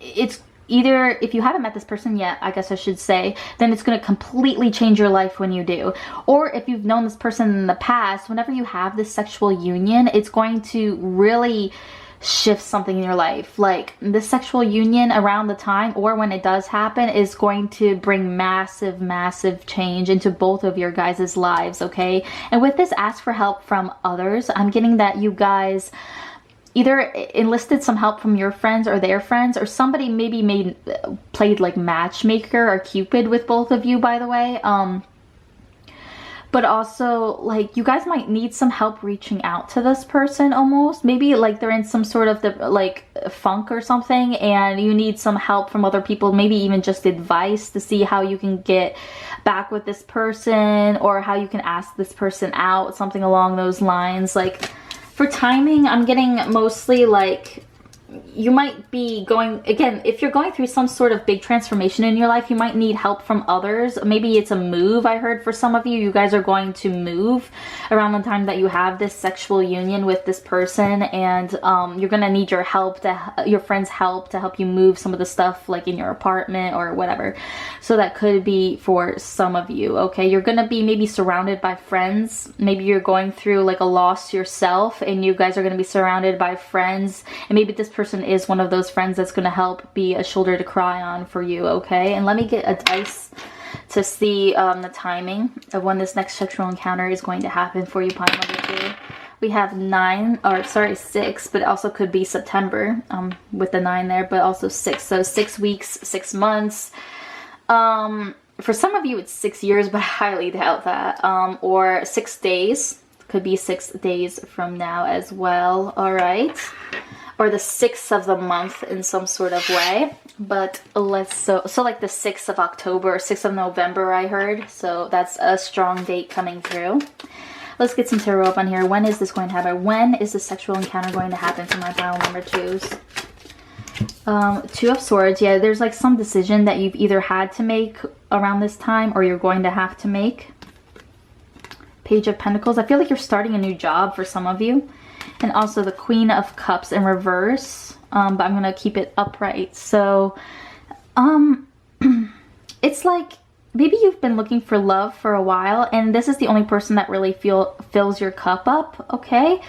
it's either, if you haven't met this person yet, I guess I should say, then it's going to completely change your life when you do. Or if you've known this person in the past, whenever you have this sexual union, it's going to really shift something in your life. Like this sexual union around the time or when it does happen is going to bring massive, massive change into both of your guys' lives, okay? And with this ask for help from others, I'm getting that you guys either enlisted some help from your friends or their friends, or somebody maybe played like matchmaker or Cupid with both of you, by the way. But also, like, you guys might need some help reaching out to this person almost. Maybe like they're in some sort of like funk or something, and you need some help from other people, maybe even just advice to see how you can get back with this person or how you can ask this person out, something along those lines. Like, for timing, I'm getting mostly like you might be going, again, if you're going through some sort of big transformation in your life, you might need help from others. Maybe it's a move. I heard for some of you, you guys are going to move around the time that you have this sexual union with this person, and you're going to need your help, your friends' help to help you move some of the stuff like in your apartment or whatever. So that could be for some of you, okay? You're going to be maybe surrounded by friends. Maybe you're going through like a loss yourself, and you guys are going to be surrounded by friends, and maybe this person is one of those friends that's going to help be a shoulder to cry on for you, okay? And let me get a dice to see the timing of when this next sexual encounter is going to happen for you, pile number 2. We have 6, but it also could be September with the 9 there, but also 6. So 6 weeks, 6 months. For some of you, it's 6 years, but I highly doubt that. Or 6 days. Could be 6 days from now as well. All right. Or the 6th of the month in some sort of way. But let's, so like the 6th of October or 6th of November, I heard. So that's a strong date coming through. Let's get some tarot up on here. When is this going to happen? When is the sexual encounter going to happen for my pile number 2s? 2 of Swords. Yeah, there's like some decision that you've either had to make around this time or you're going to have to make. Page of Pentacles. I feel like you're starting a new job for some of you. And also the Queen of Cups in reverse. But I'm going to keep it upright. So, it's like maybe you've been looking for love for a while, and this is the only person that really fills your cup up, okay?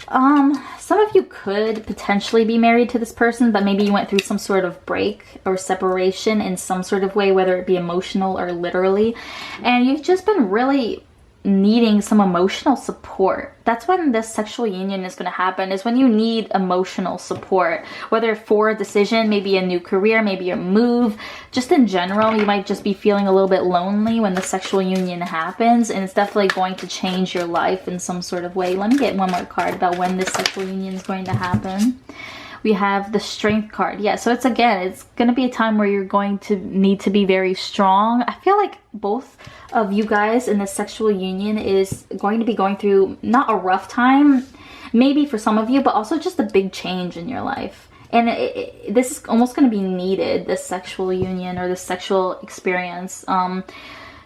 Some of you could potentially be married to this person, but maybe you went through some sort of break or separation in some sort of way, whether it be emotional or literally. And you've just been really needing some emotional support. That's when this sexual union is going to happen, is when you need emotional support, whether for a decision, maybe a new career, maybe a move, just in general. You might just be feeling a little bit lonely when the sexual union happens, and it's definitely going to change your life in some sort of way. Let me get one more card about when this sexual union is going to happen. We have the Strength card. Yeah, so it's going to be a time where you're going to need to be very strong. I feel like both of you guys in this sexual union is going to be going through not a rough time, maybe for some of you, but also just a big change in your life. And this is almost going to be needed, this sexual union or this sexual experience,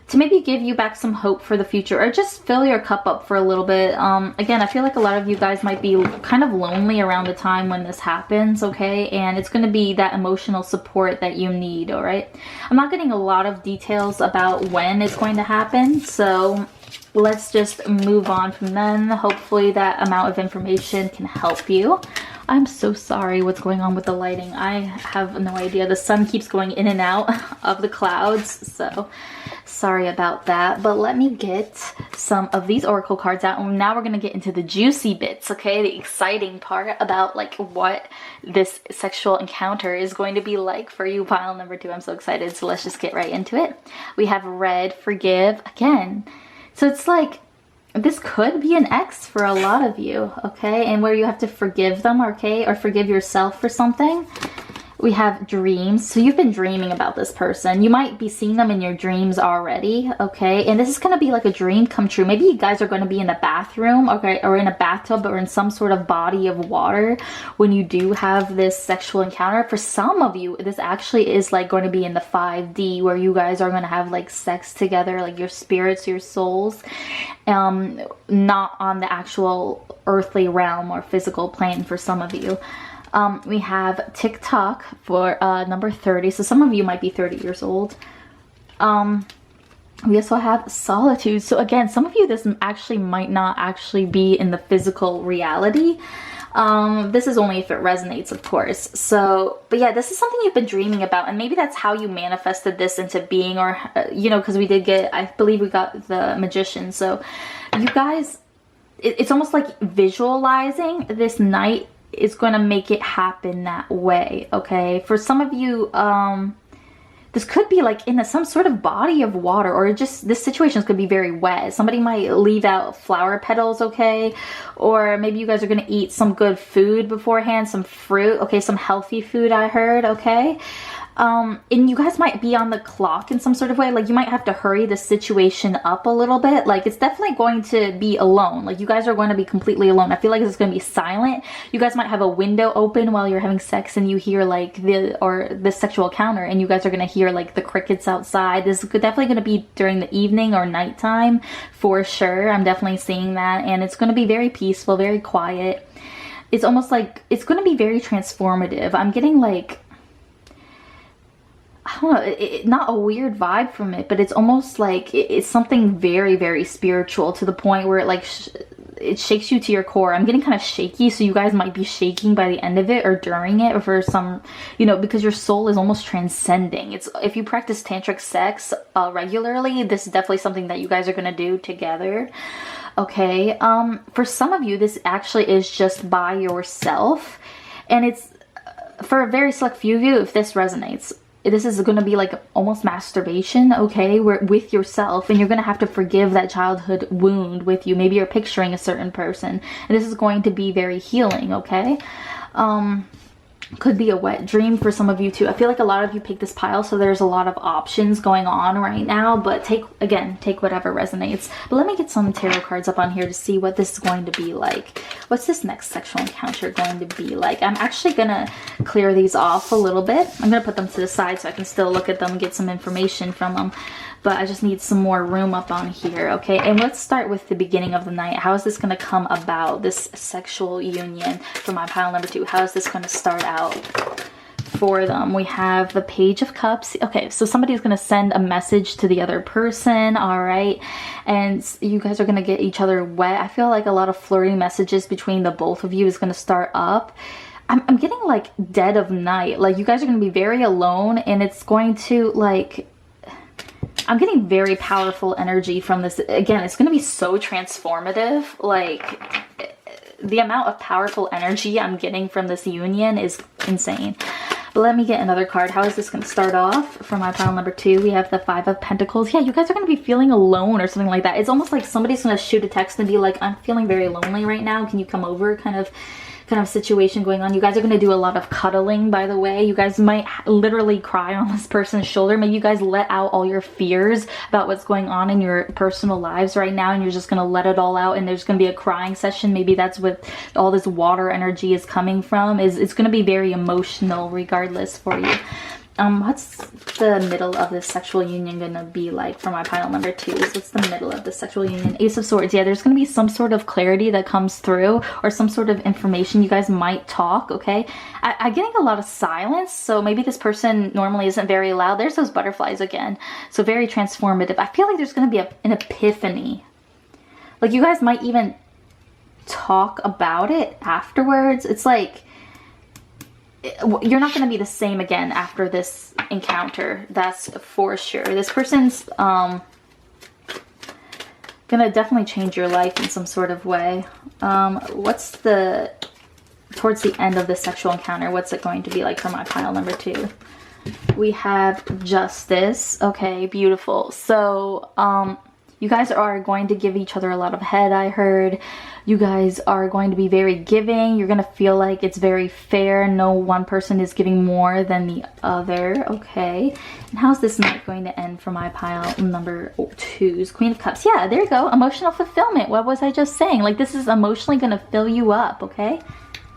to maybe give you back some hope for the future, or just fill your cup up for a little bit. Again, I feel like a lot of you guys might be kind of lonely around the time when this happens, okay? And it's going to be that emotional support that you need, all right? I'm not getting a lot of details about when it's going to happen, so let's just move on from then. Hopefully that amount of information can help you. I'm so sorry what's going on with the lighting. I have no idea. The sun keeps going in and out of the clouds, so sorry about that. But let me get some of these oracle cards out, and now we're going to get into the juicy bits, okay? The exciting part about like what this sexual encounter is going to be like for you. Pile number 2. I'm so excited, so let's just get right into it. We have red, forgive, again. So it's like, this could be an ex for a lot of you, okay? And where you have to forgive them, okay? Or forgive yourself for something. We have dreams. So you've been dreaming about this person. You might be seeing them in your dreams already, okay? And this is going to be like a dream come true. Maybe you guys are going to be in a bathroom, okay? Or in a bathtub, or in some sort of body of water when you do have this sexual encounter. For some of you, this actually is like going to be in the 5D, where you guys are going to have like sex together, like your spirits, your souls, not on the actual earthly realm or physical plane for some of you. We have TikTok for number 30. So some of you might be 30 years old. We also have solitude. So again, some of you, this actually might not actually be in the physical reality. This is only if it resonates, of course. So, but yeah, this is something you've been dreaming about, and maybe that's how you manifested this into being, or, you know, because we did get, I believe we got the Magician. So you guys, it's almost like visualizing this night is going to make it happen that way, okay? For some of you, this could be like in some sort of body of water, or just this situation could be very wet. Somebody might leave out flower petals, okay? Or maybe you guys are going to eat some good food beforehand, some fruit, okay? Some healthy food, I heard, okay? And you guys might be on the clock in some sort of way. Like you might have to hurry the situation up a little bit. Like it's definitely going to be alone. Like you guys are going to be completely alone. I feel like it's going to be silent. You guys might have a window open while you're having sex, and you hear like the sexual counter, and you guys are going to hear like the crickets outside. This is definitely going to be during the evening or nighttime for sure. I'm definitely seeing that, and it's going to be very peaceful, very quiet. It's almost like it's going to be very transformative. I'm getting like, I don't know, not a weird vibe from it, but it's almost like it's something very, very spiritual, to the point where it like it shakes you to your core. I'm getting kind of shaky, so you guys might be shaking by the end of it or during it, or for some, you know, because your soul is almost transcending. It's, if you practice tantric sex regularly, this is definitely something that you guys are going to do together, okay? For some of you, this actually is just by yourself, and it's for a very select few of you, if this resonates. This is going to be like almost masturbation, okay, with yourself, and you're going to have to forgive that childhood wound with you. Maybe you're picturing a certain person, and this is going to be very healing, okay? Could be a wet dream for some of you too. I feel like a lot of you picked this pile, so there's a lot of options going on right now, but take whatever resonates. But let me get some tarot cards up on here to see what this is going to be like. What's this next sexual encounter going to be like? I'm actually gonna clear these off a little bit. I'm gonna put them to the side so I can still look at them and get some information from them, but I just need some more room up on here, okay? And let's start with the beginning of the night. How is this gonna come about, this sexual union for my pile number 2? How is this gonna start out for them? We have the Page of Cups. Okay, so somebody's gonna send a message to the other person, all right? And you guys are gonna get each other wet. I feel like a lot of flirty messages between the both of you is gonna start up. I'm getting like dead of night. Like you guys are gonna be very alone, and it's going to like, I'm getting very powerful energy from this. Again, it's going to be so transformative. Like, the amount of powerful energy I'm getting from this union is insane. But let me get another card. How is this going to start off for my pile number 2? We have the 5 of Pentacles. Yeah, you guys are going to be feeling alone or something like that. It's almost like somebody's going to shoot a text and be like, I'm feeling very lonely right now. Can you come over? Kind of situation going on. You guys are going to do a lot of cuddling, by the way. You guys might literally cry on this person's shoulder. Maybe you guys let out all your fears about what's going on in your personal lives right now, and you're just going to let it all out, and there's going to be a crying session. Maybe that's what all this water energy is coming from. It's going to be very emotional regardless for you. What's the middle of this sexual union gonna be like for my pile number 2? What's the middle of the sexual union? Ace of Swords. Yeah, there's gonna be some sort of clarity that comes through, or some sort of information. You guys might talk, okay? I'm getting a lot of silence, so maybe this person normally isn't very loud. There's those butterflies again. So very transformative. I feel like there's gonna be an epiphany. Like, you guys might even talk about it afterwards. It's like, you're not going to be the same again after this encounter. That's for sure. This person's going to definitely change your life in some sort of way. What's towards the end of the sexual encounter, what's it going to be like for my pile number 2? We have Justice. Okay, beautiful. So, you guys are going to give each other a lot of head, I heard. You guys are going to be very giving. You're going to feel like it's very fair. No one person is giving more than the other. Okay. And how's this night going to end for my pile number 2's? Queen of Cups. Yeah, there you go. Emotional fulfillment. What was I just saying? Like, this is emotionally going to fill you up, okay?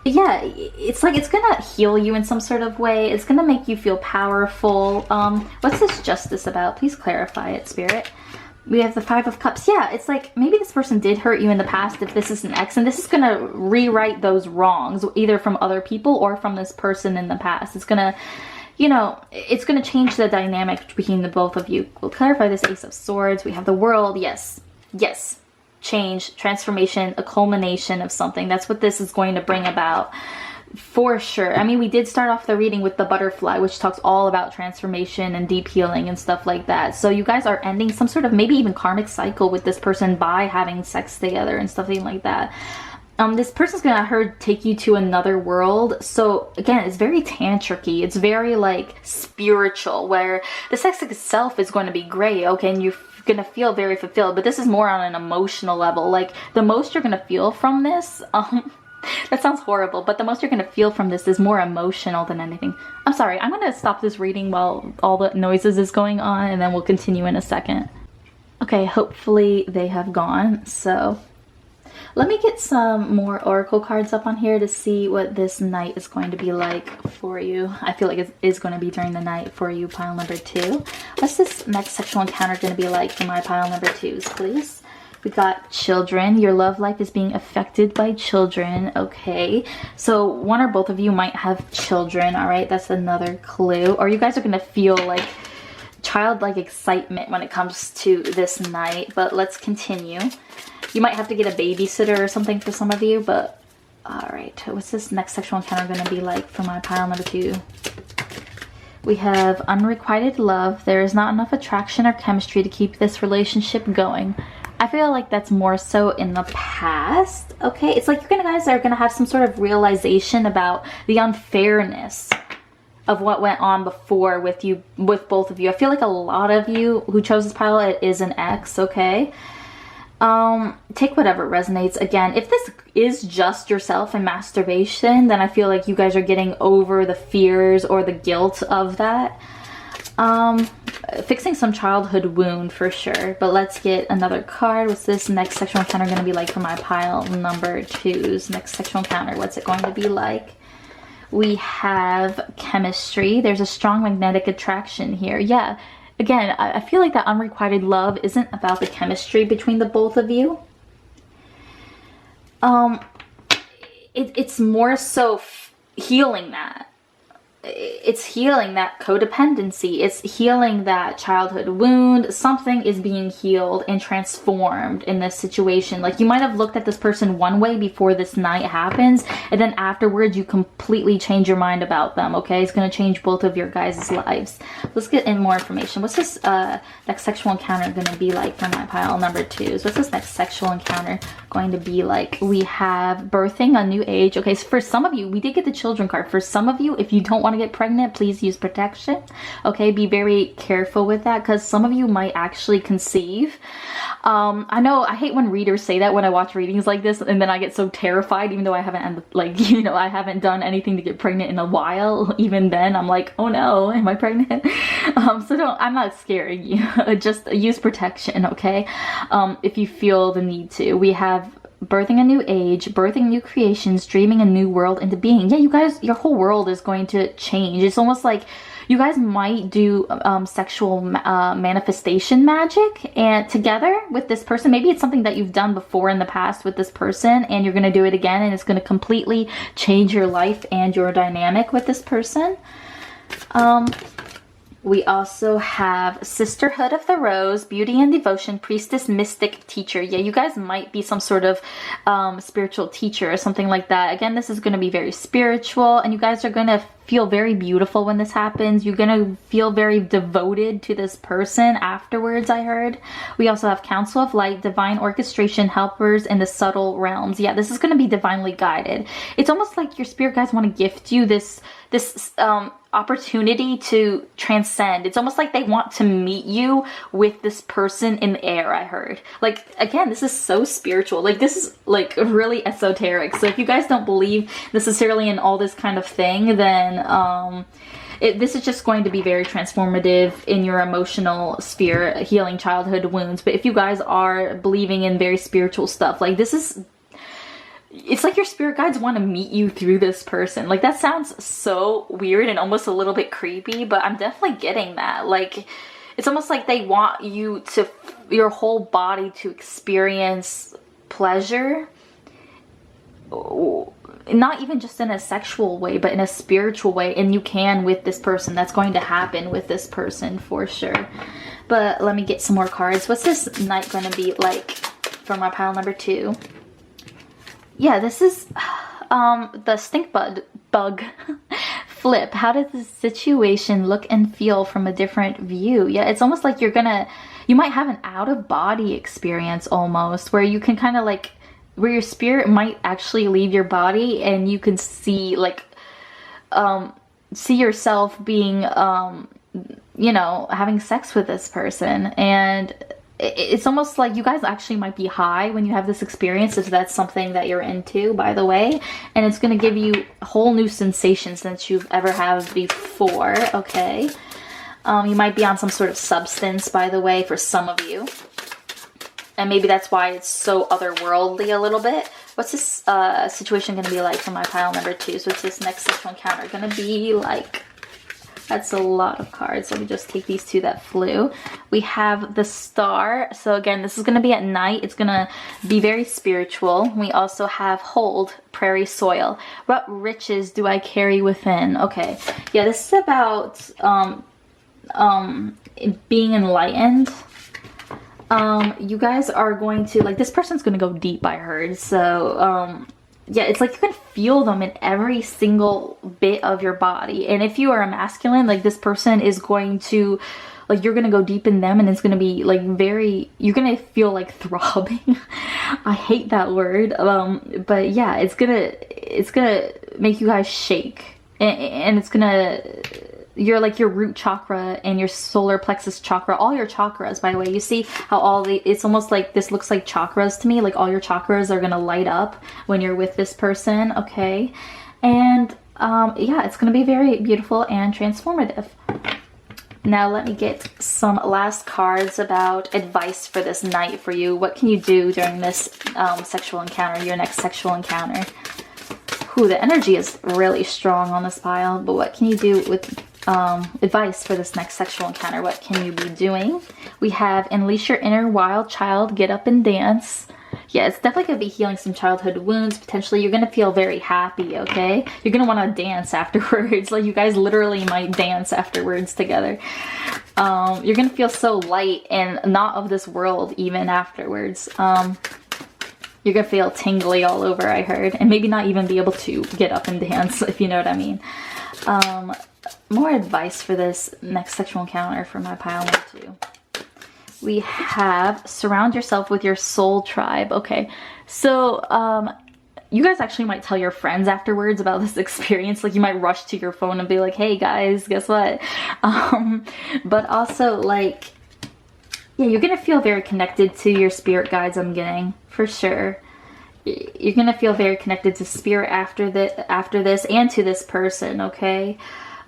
Yeah, it's like it's gonna heal you in some sort of way. It's gonna make you feel powerful. What's this Justice about? Please clarify it, Spirit. We have the 5 of Cups. Yeah, it's like maybe this person did hurt you in the past if this is an ex, and this is going to rewrite those wrongs, either from other people or from this person in the past. It's going to, you know, it's going to change the dynamic between the both of you. We'll clarify this Ace of Swords. We have the World. Yes. Yes. Change, transformation, a culmination of something. That's what this is going to bring about. For sure. I mean, we did start off the reading with the butterfly, which talks all about transformation and deep healing and stuff like that. So you guys are ending some sort of maybe even karmic cycle with this person by having sex together and stuff like that. This person's gonna, I heard, take you to another world. So again, it's very tantric-y. It's very like spiritual, where the sex itself is going to be great, okay, and you're gonna feel very fulfilled. But this is more on an emotional level. Like, the most you're gonna feel from this, that sounds horrible, but the most you're going to feel from this is more emotional than anything. I'm sorry, I'm going to stop this reading while all the noises is going on, and then we'll continue in a second. Okay, hopefully they have gone. So let me get some more oracle cards up on here to see what this night is going to be like for you. I feel like it is going to be during the night for you, pile number 2. What's this next sexual encounter going to be like for my pile number 2s, please? We got children. Your love life is being affected by children. Okay. So one or both of you might have children. All right. That's another clue. Or you guys are going to feel like childlike excitement when it comes to this night. But let's continue. You might have to get a babysitter or something for some of you. But all right. What's this next sexual encounter going to be like for my pile number 2? We have unrequited love. There is not enough attraction or chemistry to keep this relationship going. I feel like that's more so in the past, okay? It's like you guys are going to have some sort of realization about the unfairness of what went on before with both of you. I feel like a lot of you who chose this pile, it is an ex, okay? Take whatever resonates. Again, if this is just yourself and masturbation, then I feel like you guys are getting over the fears or the guilt of that. Fixing some childhood wound for sure. But let's get another card. What's this next sexual encounter going to be like for my pile number 2's next sexual encounter? What's it going to be like? We have chemistry. There's a strong magnetic attraction here. Yeah. Again, I feel like that unrequited love isn't about the chemistry between the both of you. It's more so healing that. it's healing that codependency. It's healing that childhood wound. Something is being healed and transformed in this situation. Like, you might have looked at this person one way before this night happens, and then afterwards you completely change your mind about them, okay? It's going to change both of your guys' lives. Let's get in more information. What's this next sexual encounter going to be like for my pile number 2? So what's this next sexual encounter going to be like? We have birthing a new age. Okay, so for some of you, we did get the children card. For some of you, if you don't want to get pregnant, please use protection. Okay, be very careful with that, because some of you might actually conceive. I know I hate when readers say that when I watch readings like this, and then I get so terrified, even though I haven't, like, you know, I haven't done anything to get pregnant in a while. Even then I'm like, oh no, am I pregnant? So don't, I'm not scaring you. Just use protection, okay? If you feel the need to. We have birthing a new age, birthing new creations, dreaming a new world into being. Yeah, you guys, your whole world is going to change. It's almost like you guys might do sexual manifestation magic and together with this person. Maybe it's something that you've done before in the past with this person, and you're going to do it again, and it's going to completely change your life and your dynamic with this person. We also have Sisterhood of the Rose, Beauty and Devotion, Priestess, Mystic, Teacher. Yeah, you guys might be some sort of spiritual teacher or something like that. Again, this is going to be very spiritual, and you guys are going to feel very beautiful when this happens. You're going to feel very devoted to this person afterwards, I heard. We also have Council of Light, Divine Orchestration, Helpers, and the Subtle Realms. Yeah, this is going to be divinely guided. It's almost like your spirit guides want to gift you this opportunity to transcend. It's almost like they want to meet you with this person in the air, I heard. Like, again, this is so spiritual. Like, this is like really esoteric. So if you guys don't believe necessarily in all this kind of thing, then this is just going to be very transformative in your emotional sphere, healing childhood wounds. But if you guys are believing in very spiritual stuff, like, this is, it's like your spirit guides want to meet you through this person. Like, that sounds so weird and almost a little bit creepy, but I'm definitely getting that. Like, it's almost like they want you to, your whole body to experience pleasure. Not even just in a sexual way, but in a spiritual way. And you can with this person. That's going to happen with this person for sure. But let me get some more cards. What's this night going to be like for my pile number 2? Yeah, this is the stink bug flip. How does the situation look and feel from a different view? Yeah, it's almost like you might have an out-of-body experience almost, where you can kind of like, where your spirit might actually leave your body, and you can see like, see yourself being, you know, having sex with this person. And it's almost like you guys actually might be high when you have this experience, if that's something that you're into, by the way. And it's going to give you whole new sensations that you've ever had before, okay? You might be on some sort of substance, by the way, for some of you. And maybe that's why it's so otherworldly a little bit. What's this situation going to be like for my pile number 2? So what's this next sexual encounter going to be like? That's a lot of cards. Let me just take these 2 that flew. We have the Star. So again, this is going to be at night. It's going to be very spiritual. We also have Hold, Prairie Soil. What riches do I carry within? Okay. Yeah, this is about being enlightened. You guys are going to, like, this person's going to go deep, I heard. So, yeah, it's like you can feel them in every single bit of your body. And if you are a masculine, like, this person is going to, like, you're going to go deep in them, and it's going to be like you're going to feel like throbbing. I hate that word. But yeah, it's going to make you guys shake, and it's going to, you're like your root chakra and your solar plexus chakra, all your chakras, by the way. You see how it's almost like, this looks like chakras to me, like all your chakras are gonna light up when you're with this person, okay? And yeah, it's gonna be very beautiful and transformative. Now let me get some last cards about advice for this night for you. What can you do during this sexual encounter, your next sexual encounter? Ooh, the energy is really strong on this pile, but what can you do with advice for this next sexual encounter? What can you be doing? We have Unleash Your Inner Wild Child, Get Up and Dance, Yeah, it's definitely gonna be healing some childhood wounds. Potentially you're gonna feel very happy, okay? You're gonna want to dance afterwards. Like, you guys literally might dance afterwards together. You're gonna feel so light and not of this world even afterwards. You're gonna feel tingly all over, I heard, and maybe not even be able to get up and dance, if you know what I mean. More advice for this next sexual encounter for my pile number 2. We have surround yourself with your soul tribe. Okay, so you guys actually might tell your friends afterwards about this experience. Like, you might rush to your phone and be like, hey guys, guess what? But also, like, yeah, you're gonna feel very connected to your spirit guides, I'm getting, for sure. You're gonna feel very connected to spirit after this and to this person, okay?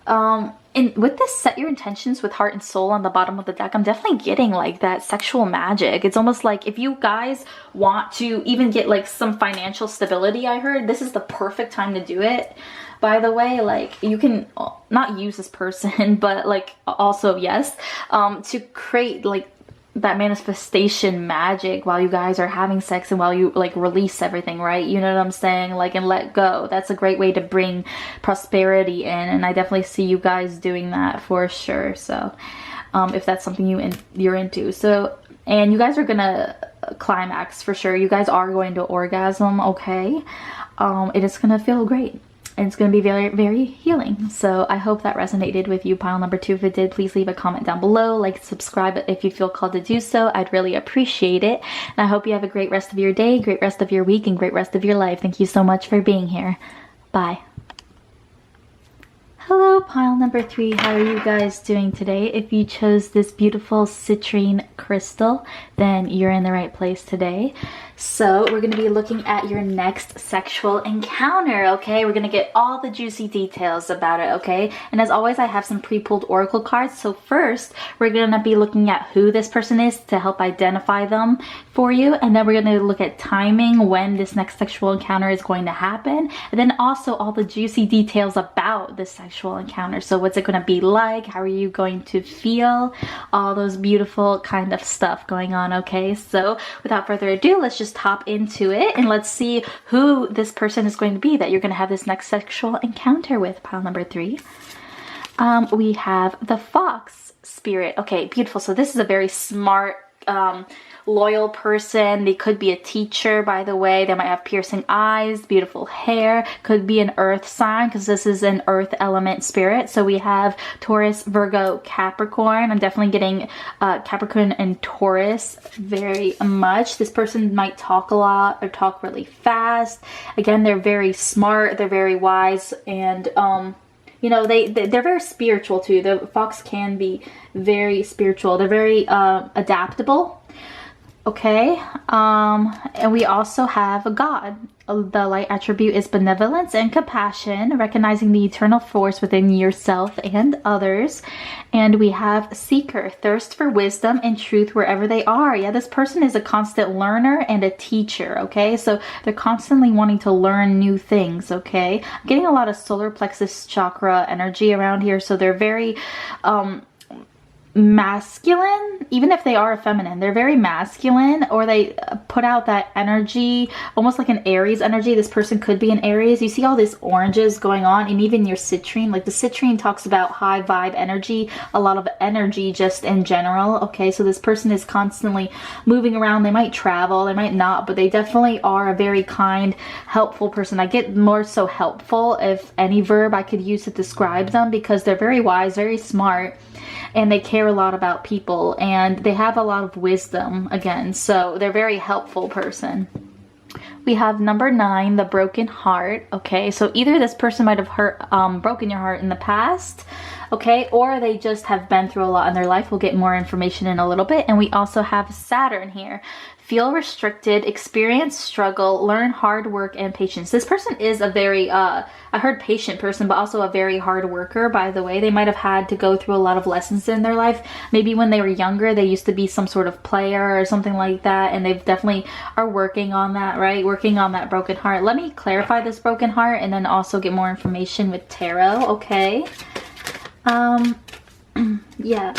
And with this, set your intentions with heart and soul on the bottom of the deck. I'm definitely getting like that sexual magic. It's almost like if you guys want to even get like some financial stability, I heard this is the perfect time to do it. By the way, like, you can not use this person, but like also, yes, to create like that manifestation magic while you guys are having sex and while you like release everything, right? You know what I'm saying? Like, and let go. That's a great way to bring prosperity in, and I definitely see you guys doing that for sure. So if that's something you're into, so, and you guys are gonna climax for sure. You guys are going to orgasm, okay? It is gonna feel great. And it's going to be very, very healing. So I hope that resonated with you, pile number 2. If it did, please leave a comment down below. Like, subscribe if you feel called to do so. I'd really appreciate it. And I hope you have a great rest of your day, great rest of your week, and great rest of your life. Thank you so much for being here. Bye. Hello, pile number 3. How are you guys doing today? If you chose this beautiful citrine crystal, then you're in the right place today. So we're going to be looking at your next sexual encounter, okay? We're going to get all the juicy details about it, okay? And as always, I have some pre-pulled oracle cards. So first, we're going to be looking at who this person is to help identify them for you. And then we're going to look at timing, when this next sexual encounter is going to happen. And then also all the juicy details about this sexual encounter. So what's it going to be like? How are you going to feel? All those beautiful kind of stuff going on, okay? So without further ado, let's just hop into it and let's see who this person is going to be that you're going to have this next sexual encounter with, pile number 3. We have the fox spirit. Okay, beautiful. So this is a very smart, loyal person. They could be a teacher, by the way. They might have piercing eyes, beautiful hair, could be an earth sign because this is an earth element spirit. So we have Taurus, Virgo, Capricorn. I'm definitely getting Capricorn and Taurus very much. This person might talk a lot or talk really fast. Again, they're very smart, they're very wise, and you know, they're very spiritual too. The fox can be very spiritual. They're very adaptable. Okay, and we also have a god. The light attribute is benevolence and compassion, recognizing the eternal force within yourself and others. And we have seeker, thirst for wisdom and truth wherever they are. Yeah, this person is a constant learner and a teacher, okay? So they're constantly wanting to learn new things, okay? I'm getting a lot of solar plexus chakra energy around here, so they're very masculine. Even if they are feminine, they're very masculine, or they put out that energy almost like an Aries energy. This person could be an Aries. You see all these oranges going on, and even your citrine, like the citrine talks about high vibe energy, a lot of energy just in general, okay? So this person is constantly moving around. They might travel, they might not, but they definitely are a very kind, helpful person. I get more so helpful, if any verb I could use to describe them, because they're very wise, very smart, and they care a lot about people, and they have a lot of wisdom again, so they're a very helpful person. We have number 9, the broken heart. Okay, so either this person might have broken your heart in the past, okay, or they just have been through a lot in their life. We'll get more information in a little bit. And we also have Saturn here. Feel restricted, experience struggle, learn hard work and patience. This person is a very, I heard patient person, but also a very hard worker, by the way. They might have had to go through a lot of lessons in their life. Maybe when they were younger, they used to be some sort of player or something like that, and they've definitely are working on that, right? Working on that broken heart. Let me clarify this broken heart and then also get more information with tarot, okay? Yeah.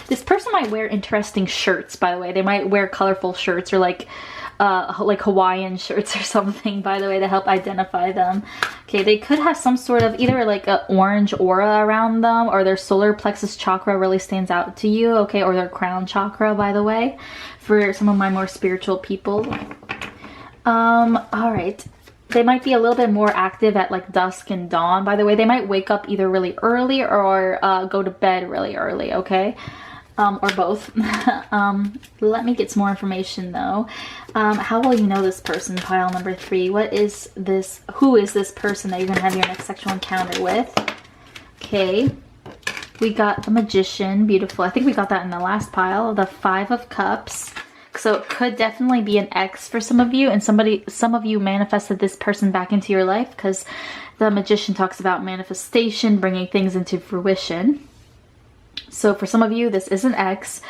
This person might wear interesting shirts, by the way. They might wear colorful shirts, or like like Hawaiian shirts or something, by the way, to help identify them. Okay, they could have some sort of either like an orange aura around them, or their solar plexus chakra really stands out to you, okay, or their crown chakra, by the way, for some of my more spiritual people. All right. They might be a little bit more active at like dusk and dawn, by the way. They might wake up either really early or go to bed really early, okay? Or both. Let me get some more information though. How will you know this person, pile number 3? What is this? Who is this person that you're gonna have your next sexual encounter with? Okay. We got the Magician, beautiful. I think we got that in the last pile. The 5 of Cups. So it could definitely be an ex for some of you, and some of you manifested this person back into your life, because the Magician talks about manifestation, bringing things into fruition. So for some of you, this is an ex.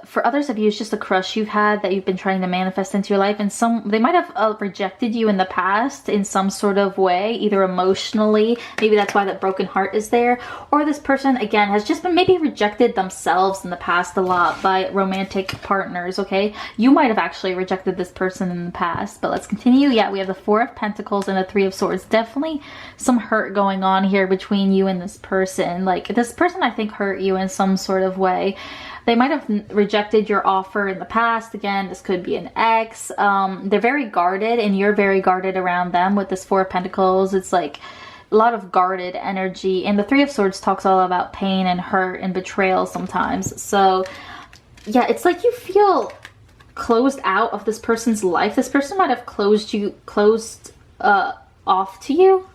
For others of you, it's just a crush you've had that you've been trying to manifest into your life, and they might have rejected you in the past in some sort of way, either emotionally, maybe that's why that broken heart is there, or this person again has just been maybe rejected themselves in the past a lot by romantic partners. Okay, you might have actually rejected this person in the past, but let's continue. Yeah, we have the 4 of Pentacles and the 3 of Swords. Definitely some hurt going on here between you and this person. Like, this person I think hurt you in some sort of way. They might have rejected your offer in the past. Again, this could be an ex. They're very guarded, and you're very guarded around them with this 4 of Pentacles. It's like a lot of guarded energy. And the 3 of Swords talks all about pain and hurt and betrayal sometimes. So yeah, it's like you feel closed out of this person's life. This person might have closed off to you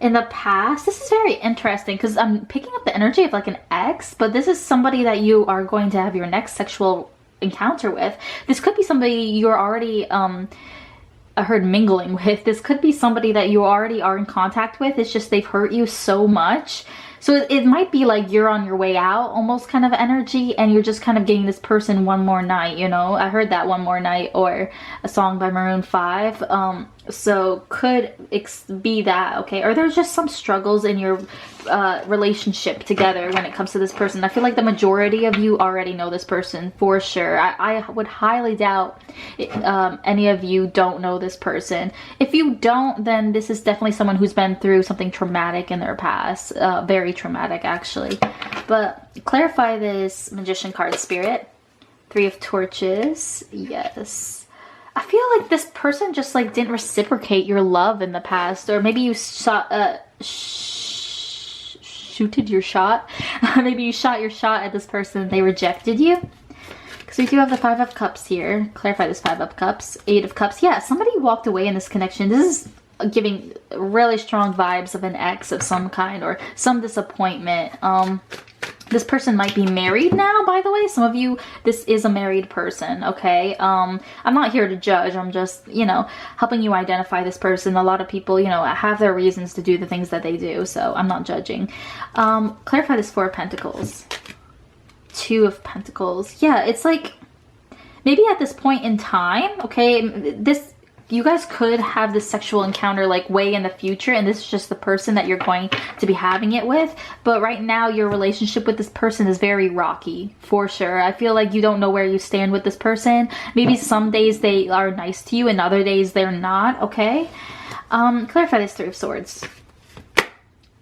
in the past. This is very interesting because I'm picking up the energy of like an ex, but this is somebody that you are going to have your next sexual encounter with. This could be somebody you're already I heard mingling with. This could be somebody that you already are in contact with. It's just they've hurt you so much. So it might be like you're on your way out, almost kind of energy, and you're just kind of getting this person one more night, you know? I heard that One More Night, or a song by Maroon 5. So could be that, okay? Or there's just some struggles in your relationship together when it comes to this person. I feel like the majority of you already know this person for sure. I would highly doubt any of you don't know this person. If you don't, then this is definitely someone who's been through something traumatic in their past. Very traumatic, actually. But clarify this Magician card, Spirit. 3 of Torches. Yes. I feel like this person just like didn't reciprocate your love in the past, or maybe you shooted your shot. Maybe you shot your shot at this person and they rejected you. Because we do have the 5 of Cups here. Clarify this 5 of Cups. 8 of Cups. Yeah, somebody walked away in this connection. This is giving really strong vibes of an ex of some kind, or some disappointment. This person might be married now, by the way. Some of you, this is a married person, okay? I'm not here to judge. I'm just, you know, helping you identify this person. A lot of people, you know, have their reasons to do the things that they do, so I'm not judging. Clarify this 4 of Pentacles. 2 of Pentacles. Yeah, it's like, maybe at this point in time, okay, you guys could have this sexual encounter like way in the future, and this is just the person that you're going to be having it with. But right now your relationship with this person is very rocky, for sure. I feel like you don't know where you stand with this person. Maybe some days they are nice to you and other days they're not, okay? Clarify this 3 of Swords.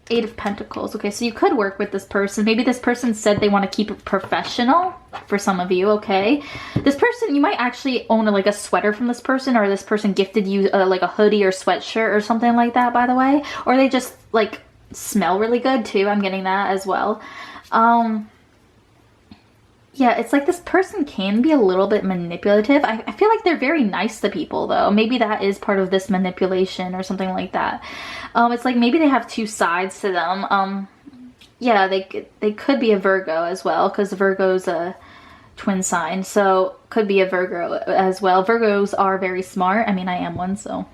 8 of Pentacles. Okay, so you could work with this person. Maybe this person said they want to keep it professional for some of you, okay? This person, you might actually own like a sweater from this person, or this person gifted you like a hoodie or sweatshirt or something like that, by the way. Or they just like smell really good too. I'm getting that as well. Yeah, it's like this person can be a little bit manipulative. I feel like they're very nice to people, though. Maybe that is part of this manipulation or something like that. It's like maybe they have 2 sides to them. Yeah, they could be a Virgo as well, because Virgo's a twin sign, so could be a Virgo as well. Virgos are very smart. I mean, I am one, so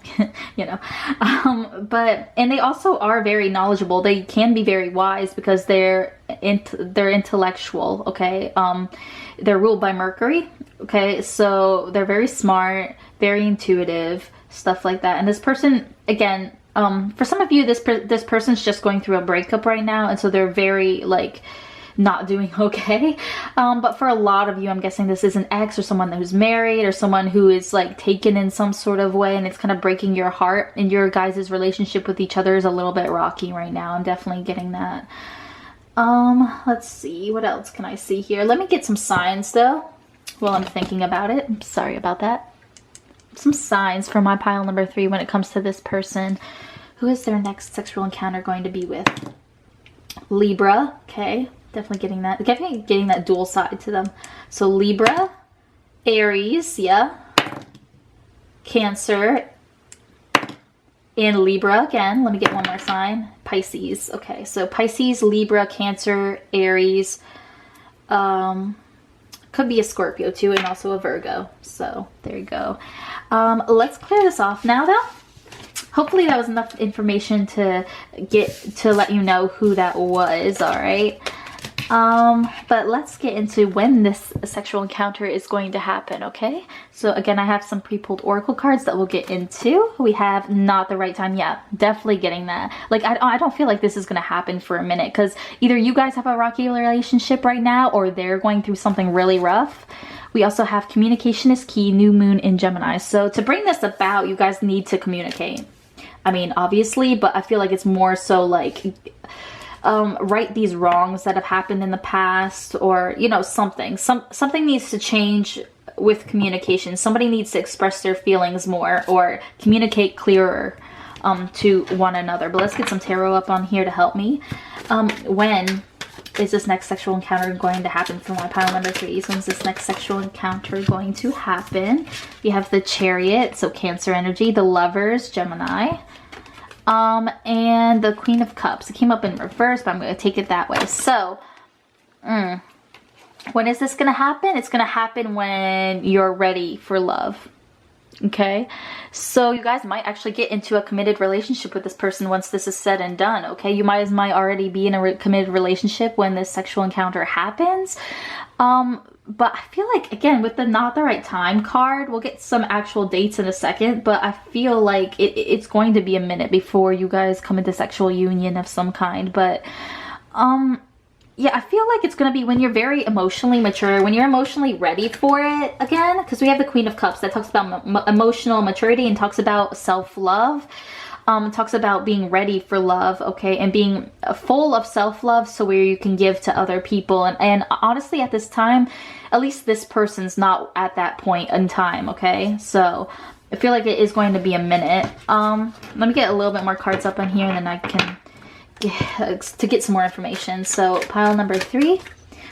you know. And they also are very knowledgeable. They can be very wise because they're intellectual, okay? They're ruled by Mercury, okay? So they're very smart, very intuitive, stuff like that. And this person, again, for some of you, this person's just going through a breakup right now, and so they're very like not doing okay. But for a lot of you, I'm guessing this is an ex or someone who's married or someone who is like taken in some sort of way, and it's kind of breaking your heart, and your guys' relationship with each other is a little bit rocky right now. I'm definitely getting that. Let's see, what else can I see here? Let me get some signs though while I'm thinking about it. I'm sorry about that. Some signs for my pile number 3 when it comes to this person. Who is their next sexual encounter going to be with? Libra. Okay, definitely getting that. Definitely getting that dual side to them. So Libra, Aries, yeah, Cancer, and Libra again. Let me get one more sign. Pisces. Okay, so Pisces, Libra, Cancer, Aries. Could be a Scorpio too, and also a Virgo. So there you go. Let's clear this off now though. Hopefully that was enough information to let you know who that was, all right? But let's get into when this sexual encounter is going to happen, okay? So again, I have some pre-pulled oracle cards that we'll get into. We have not the right time. Yeah, definitely getting that. Like, I don't feel like this is going to happen for a minute, because either you guys have a rocky relationship right now or they're going through something really rough. We also have communication is key, new moon in Gemini. So to bring this about, you guys need to communicate. I mean, obviously, but I feel like it's more so like right these wrongs that have happened in the past, or you know, something needs to change with communication. Somebody needs to express their feelings more or communicate clearer to one another. But let's get some tarot up on here to help me. When is this next sexual encounter going to happen for my pile number 3? So when's this next sexual encounter going to happen? You have the Chariot, so Cancer energy, the Lovers, Gemini, and the Queen of Cups. It came up in reverse, but I'm going to take it that way. So, when is this going to happen? It's going to happen when you're ready for love. Okay, so you guys might actually get into a committed relationship with this person once this is said and done. Okay, you might already be in a committed relationship when this sexual encounter happens. But I feel like, again, with the not the right time card, we'll get some actual dates in a second, but I feel like it's going to be a minute before you guys come into sexual union of some kind. But yeah, I feel like it's going to be when you're very emotionally mature, when you're emotionally ready for it again, because we have the Queen of Cups that talks about emotional maturity and talks about self-love. Talks about being ready for love, okay, and being full of self-love, so where you can give to other people. And honestly, at this time, at least this person's not at that point in time, okay? So I feel like it is going to be a minute. Let me get a little bit more cards up on here, and then I can get some more information. So pile number 3.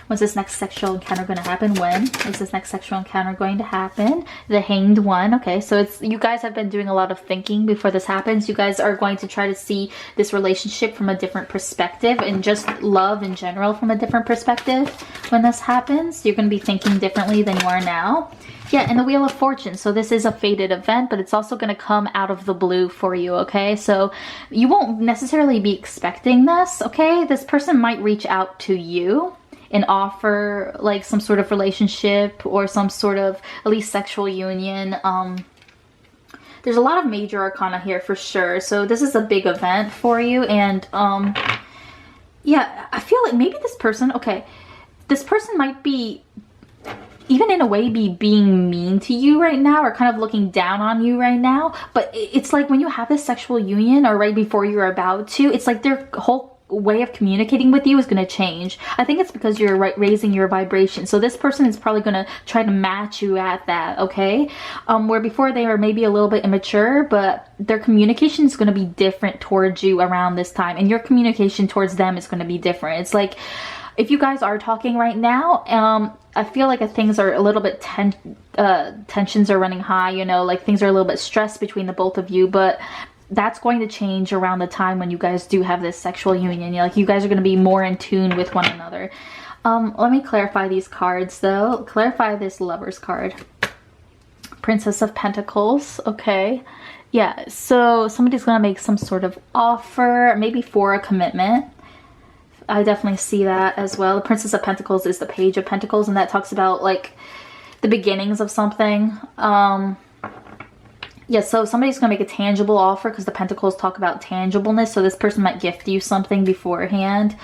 When's this next sexual encounter going to happen? When is this next sexual encounter going to happen? The Hanged One. Okay, so it's, you guys have been doing a lot of thinking before this happens. You guys are going to try to see this relationship from a different perspective, and just love in general from a different perspective. When this happens, you're going to be thinking differently than you are now. Yeah, and the Wheel of Fortune. So this is a fated event, but it's also going to come out of the blue for you, okay? So you won't necessarily be expecting this, okay? This person might reach out to you and offer like some sort of relationship or some sort of at least sexual union. There's a lot of major arcana here for sure. So this is a big event for you. And yeah, I feel like maybe this person, okay, this person might be, even in a way, be being mean to you right now, or kind of looking down on you right now. But it's like when you have this sexual union, or right before you're about to, it's like their whole way of communicating with you is going to change. I think it's because you're raising your vibration. So this person is probably going to try to match you at that, okay? Where before they are maybe a little bit immature, but their communication is going to be different towards you around this time, and your communication towards them is going to be different. It's like, if you guys are talking right now, I feel like things are a little bit tensions are running high, you know, like things are a little bit stressed between the both of you, but that's going to change around the time when you guys do have this sexual union. Like, you guys are going to be more in tune with one another. Let me clarify these cards though. Clarify this Lover's card. Princess of Pentacles. Okay. Yeah, so somebody's going to make some sort of offer, maybe for a commitment. I definitely see that as well. The Princess of Pentacles is the Page of Pentacles, and that talks about like the beginnings of something. Yeah, so somebody's going to make a tangible offer, because the Pentacles talk about tangibleness. So this person might gift you something beforehand.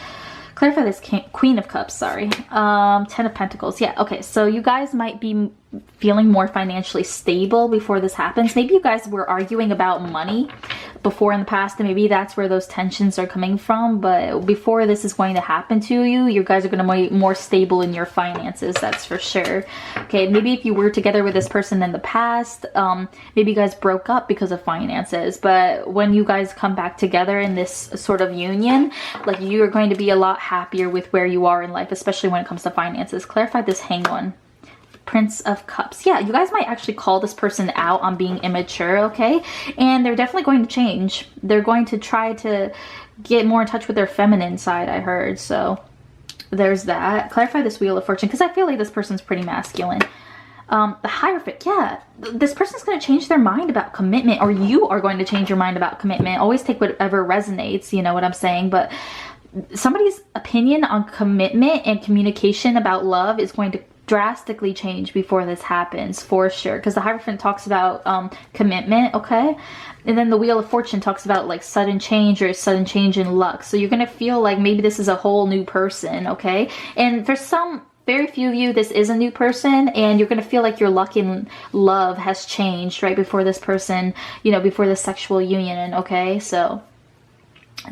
Clarify this. Queen of Cups, sorry. 10 of Pentacles. Yeah, okay. So you guys might be feeling more financially stable before this happens. Maybe you guys were arguing about money before in the past, and maybe that's where those tensions are coming from. But before this is going to happen to you, you guys are going to be more stable in your finances, that's for sure. Okay, maybe if you were together with this person in the past, maybe you guys broke up because of finances, but when you guys come back together in this sort of union, like, you're going to be a lot happier with where you are in life, especially when it comes to finances. Clarify this Hanged One. Prince of Cups. Yeah, you guys might actually call this person out on being immature, okay? And they're definitely going to change. They're going to try to get more in touch with their feminine side, I heard. So there's that. Clarify this Wheel of Fortune, because I feel like this person's pretty masculine. The Hierophant, yeah. This person's going to change their mind about commitment, or you are going to change your mind about commitment. Always take whatever resonates, you know what I'm saying? But somebody's opinion on commitment and communication about love is going to drastically change before this happens, for sure, because the Hierophant talks about commitment, okay, and then the Wheel of Fortune talks about like sudden change or sudden change in luck. So you're gonna feel like maybe this is a whole new person, okay? And for some, very few of you, this is a new person, and you're gonna feel like your luck in love has changed right before this person, you know, before the sexual union, okay? So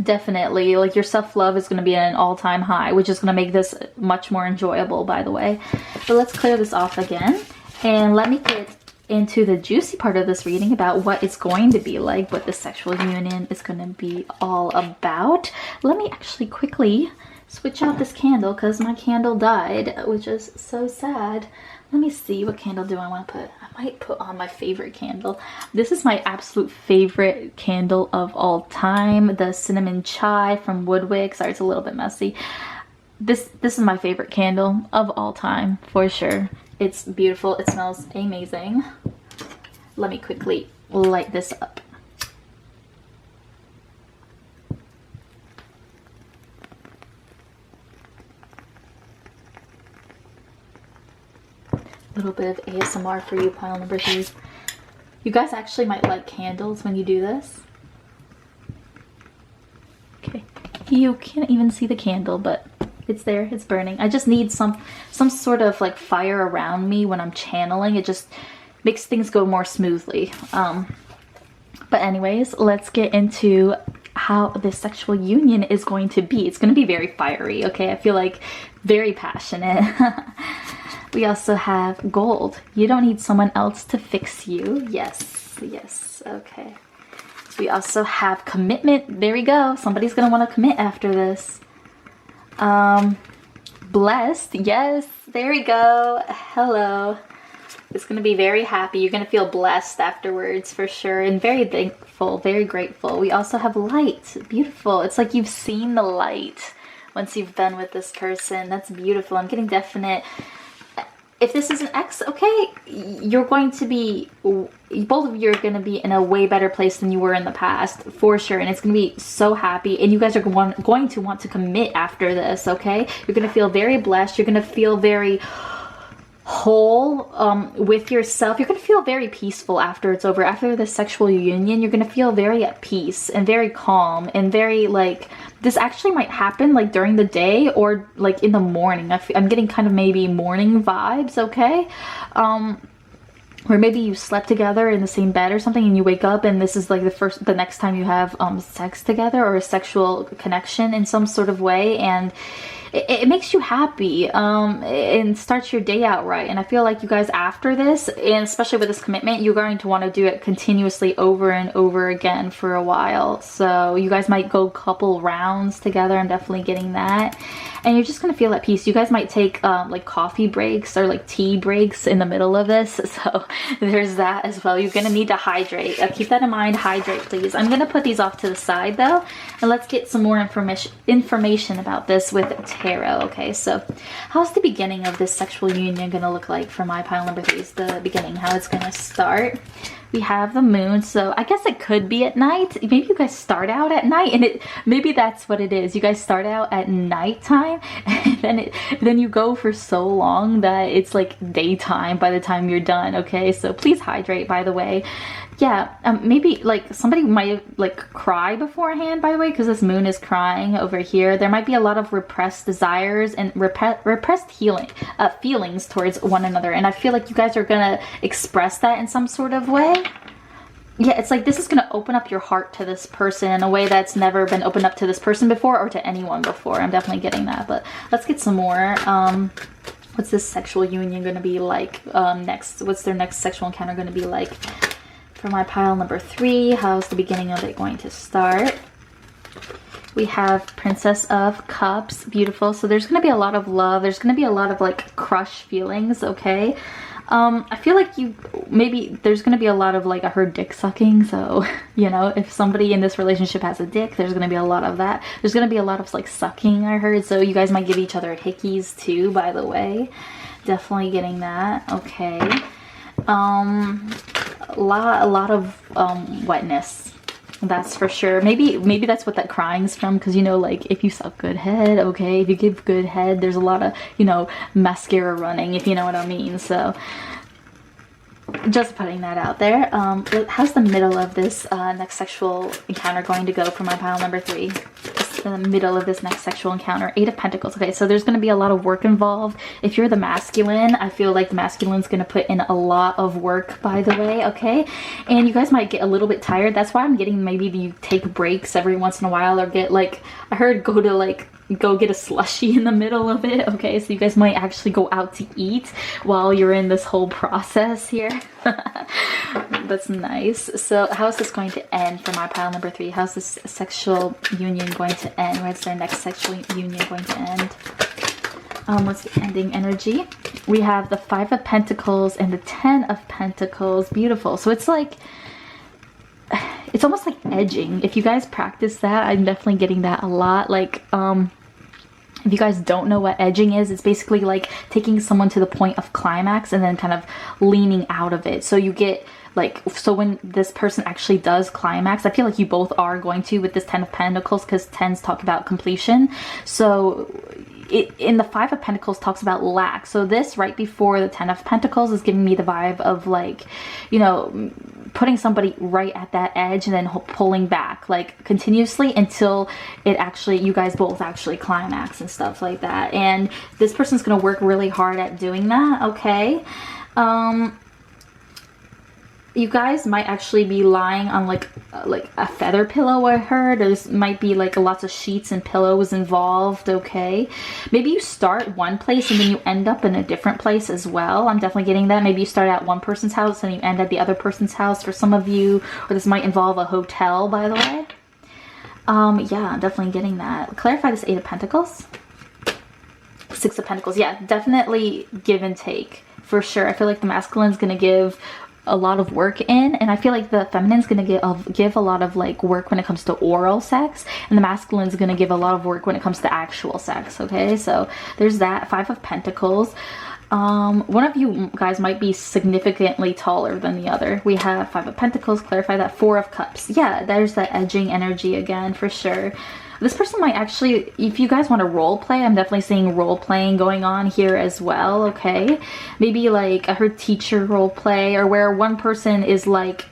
definitely, like, your self-love is going to be at an all-time high, which is going to make this much more enjoyable, by the way. But let's clear this off again, and let me get into the juicy part of this reading about what it's going to be like, what the sexual union is going to be all about. Let me actually quickly switch out this candle because my candle died, which is so sad. Let me see, what candle do I want to put? I might put on my favorite candle. This is my absolute favorite candle of all time, the cinnamon chai from Woodwick. Sorry, it's a little bit messy. This is my favorite candle of all time, for sure. It's beautiful. It smells amazing. Let me quickly light this up. Little bit of ASMR for you, pile number 3. You guys actually might like candles when you do this. Okay, you can't even see the candle, but it's there, it's burning. I just need some sort of like fire around me when I'm channeling. It just makes things go more smoothly. But anyways, let's get into how this sexual union is going to be. It's going to be very fiery, okay? I feel like very passionate. We also have Gold. You don't need someone else to fix you. Yes, yes, okay. We also have Commitment. There we go. Somebody's gonna want to commit after this. Blessed. Yes, there we go. Hello. It's gonna be very happy. You're gonna feel blessed afterwards, for sure, and very thankful, very grateful. We also have Light. Beautiful. It's like you've seen the light once you've been with this person. That's beautiful. I'm getting definite. If this is an ex, okay, you're going to be, both of you are going to be in a way better place than you were in the past, for sure. And it's going to be so happy. And you guys are going to want to commit after this, okay? You're going to feel very blessed. You're going to feel very whole with yourself. You're going to feel very peaceful after it's over. After the sexual union, you're going to feel very at peace and very calm and very like, this actually might happen like during the day or like in the morning. I'm getting kind of maybe morning vibes, okay? Or maybe you slept together in the same bed or something and you wake up and this is like the next time you have sex together or a sexual connection in some sort of way, and it makes you happy and starts your day out right. And I feel like you guys after this, and especially with this commitment, you're going to want to do it continuously over and over again for a while. So you guys might go a couple rounds together. I'm definitely getting that. And you're just going to feel at peace. You guys might take like coffee breaks or like tea breaks in the middle of this. So there's that as well. You're going to need to hydrate. Keep that in mind. Hydrate, please. I'm going to put these off to the side though. And let's get some more information about this with tarot. Okay, so how's the beginning of this sexual union going to look like for my pile number 3? Is the beginning, how it's going to start. We have the moon, so I guess it could be at night. Maybe you guys start out at night, and maybe that's what it is. You guys start out at nighttime, and then you go for so long that it's like daytime by the time you're done. Okay, so please hydrate, by the way. Yeah, maybe like somebody might like cry beforehand, by the way, because this moon is crying over here. There might be a lot of repressed desires and repressed feelings towards one another, and I feel like you guys are gonna express that in some sort of way. Yeah, it's like this is gonna open up your heart to this person in a way that's never been opened up to this person before or to anyone before. I'm definitely getting that, but let's get some more. What's this sexual union gonna be like next? What's their next sexual encounter gonna be like? For my pile number 3, how's the beginning of it going to start? We have Princess of Cups, beautiful. So there's going to be a lot of love. There's going to be a lot of like crush feelings, okay? I feel like maybe there's going to be a lot of like, I heard dick sucking. So, you know, if somebody in this relationship has a dick, there's going to be a lot of that. There's going to be a lot of like sucking, I heard. So you guys might give each other hickeys too, by the way. Definitely getting that, okay. A lot of wetness, that's for sure. Maybe that's what that crying's from, because you know, like if you suck good head, okay, if you give good head, there's a lot of, you know, mascara running, if you know what I mean. So just putting that out there. How's the middle of this next sexual encounter going to go for my pile number 3? Just the middle of this next sexual encounter. 8 of Pentacles. Okay, so there's going to be a lot of work involved. If you're the masculine, I feel like the masculine's going to put in a lot of work, by the way, okay? And you guys might get a little bit tired. That's why I'm getting maybe you take breaks every once in a while, or get like, I heard go get a slushie in the middle of it, okay? So you guys might actually go out to eat while you're in this whole process here. That's nice. So how is this going to end for my pile number 3? How's this sexual union going to end? Where's their next sexual union going to end? What's the ending energy? We have the 5 of Pentacles and the 10 of Pentacles. Beautiful. So it's like, it's almost like edging. If you guys practice that, I'm definitely getting that a lot. Like, if you guys don't know what edging is, it's basically like taking someone to the point of climax and then kind of leaning out of it. So you get like, so when this person actually does climax, I feel like you both are going to with this 10 of Pentacles, because 10s talk about completion. So in the 5 of Pentacles talks about lack. So this right before the 10 of Pentacles is giving me the vibe of like, you know, putting somebody right at that edge and then pulling back like continuously until it actually, you guys both actually climax and stuff like that. And this person's going to work really hard at doing that, okay? You guys might actually be lying on like a feather pillow, I heard. There's might be like lots of sheets and pillows involved, okay? Maybe you start one place and then you end up in a different place as well. I'm definitely getting that. Maybe you start at one person's house and you end at the other person's house for some of you, or this might involve a hotel, by the way. Yeah, I'm definitely getting that. Clarify this 8 of Pentacles. 6 of Pentacles. Yeah, definitely give and take for sure. I feel like the masculine's gonna give a lot of work in, and I feel like the feminine's gonna give a lot of like work when it comes to oral sex, and the masculine's gonna give a lot of work when it comes to actual sex, okay? So there's that. 5 of Pentacles. One of you guys might be significantly taller than the other. We have 5 of Pentacles. Clarify that. 4 of Cups. Yeah, there's that edging energy again for sure. This person might actually, if you guys want to role play, I'm definitely seeing role playing going on here as well, okay? Maybe like I heard teacher role play, or where one person is like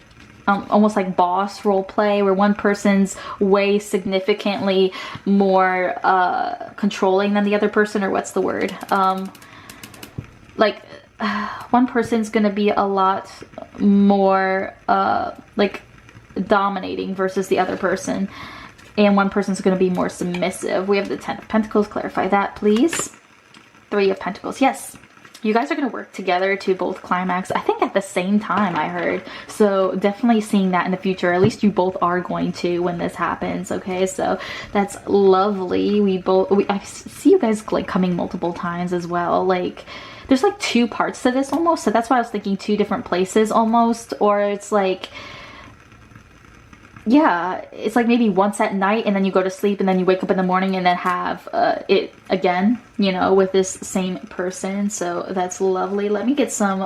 almost like boss role play, where one person's way significantly more controlling than the other person, or what's the word? Like one person's gonna be a lot more like dominating versus the other person, and one person's going to be more submissive. We have the 10 of Pentacles. Clarify that, please. 3 of Pentacles. Yes, you guys are going to work together to both climax, I think at the same time, I heard. So definitely seeing that in the future. At least you both are going to when this happens, okay? So that's lovely. I see you guys like coming multiple times as well. Like there's like 2 parts to this almost. So that's why I was thinking 2 different places almost. Or it's like, yeah, it's like maybe once at night and then you go to sleep and then you wake up in the morning and then have it again, you know, with this same person. So that's lovely. Let me get some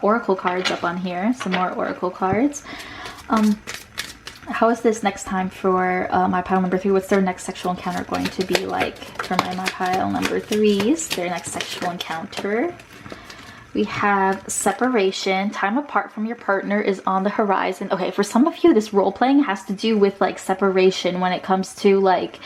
oracle cards up on here. Some more oracle cards. How is this next time for my pile number 3? What's their next sexual encounter going to be like for my pile number 3s? Their next sexual encounter. We have separation. Time apart from your partner is on the horizon. Okay, for some of you, this role playing has to do with like separation when it comes to like,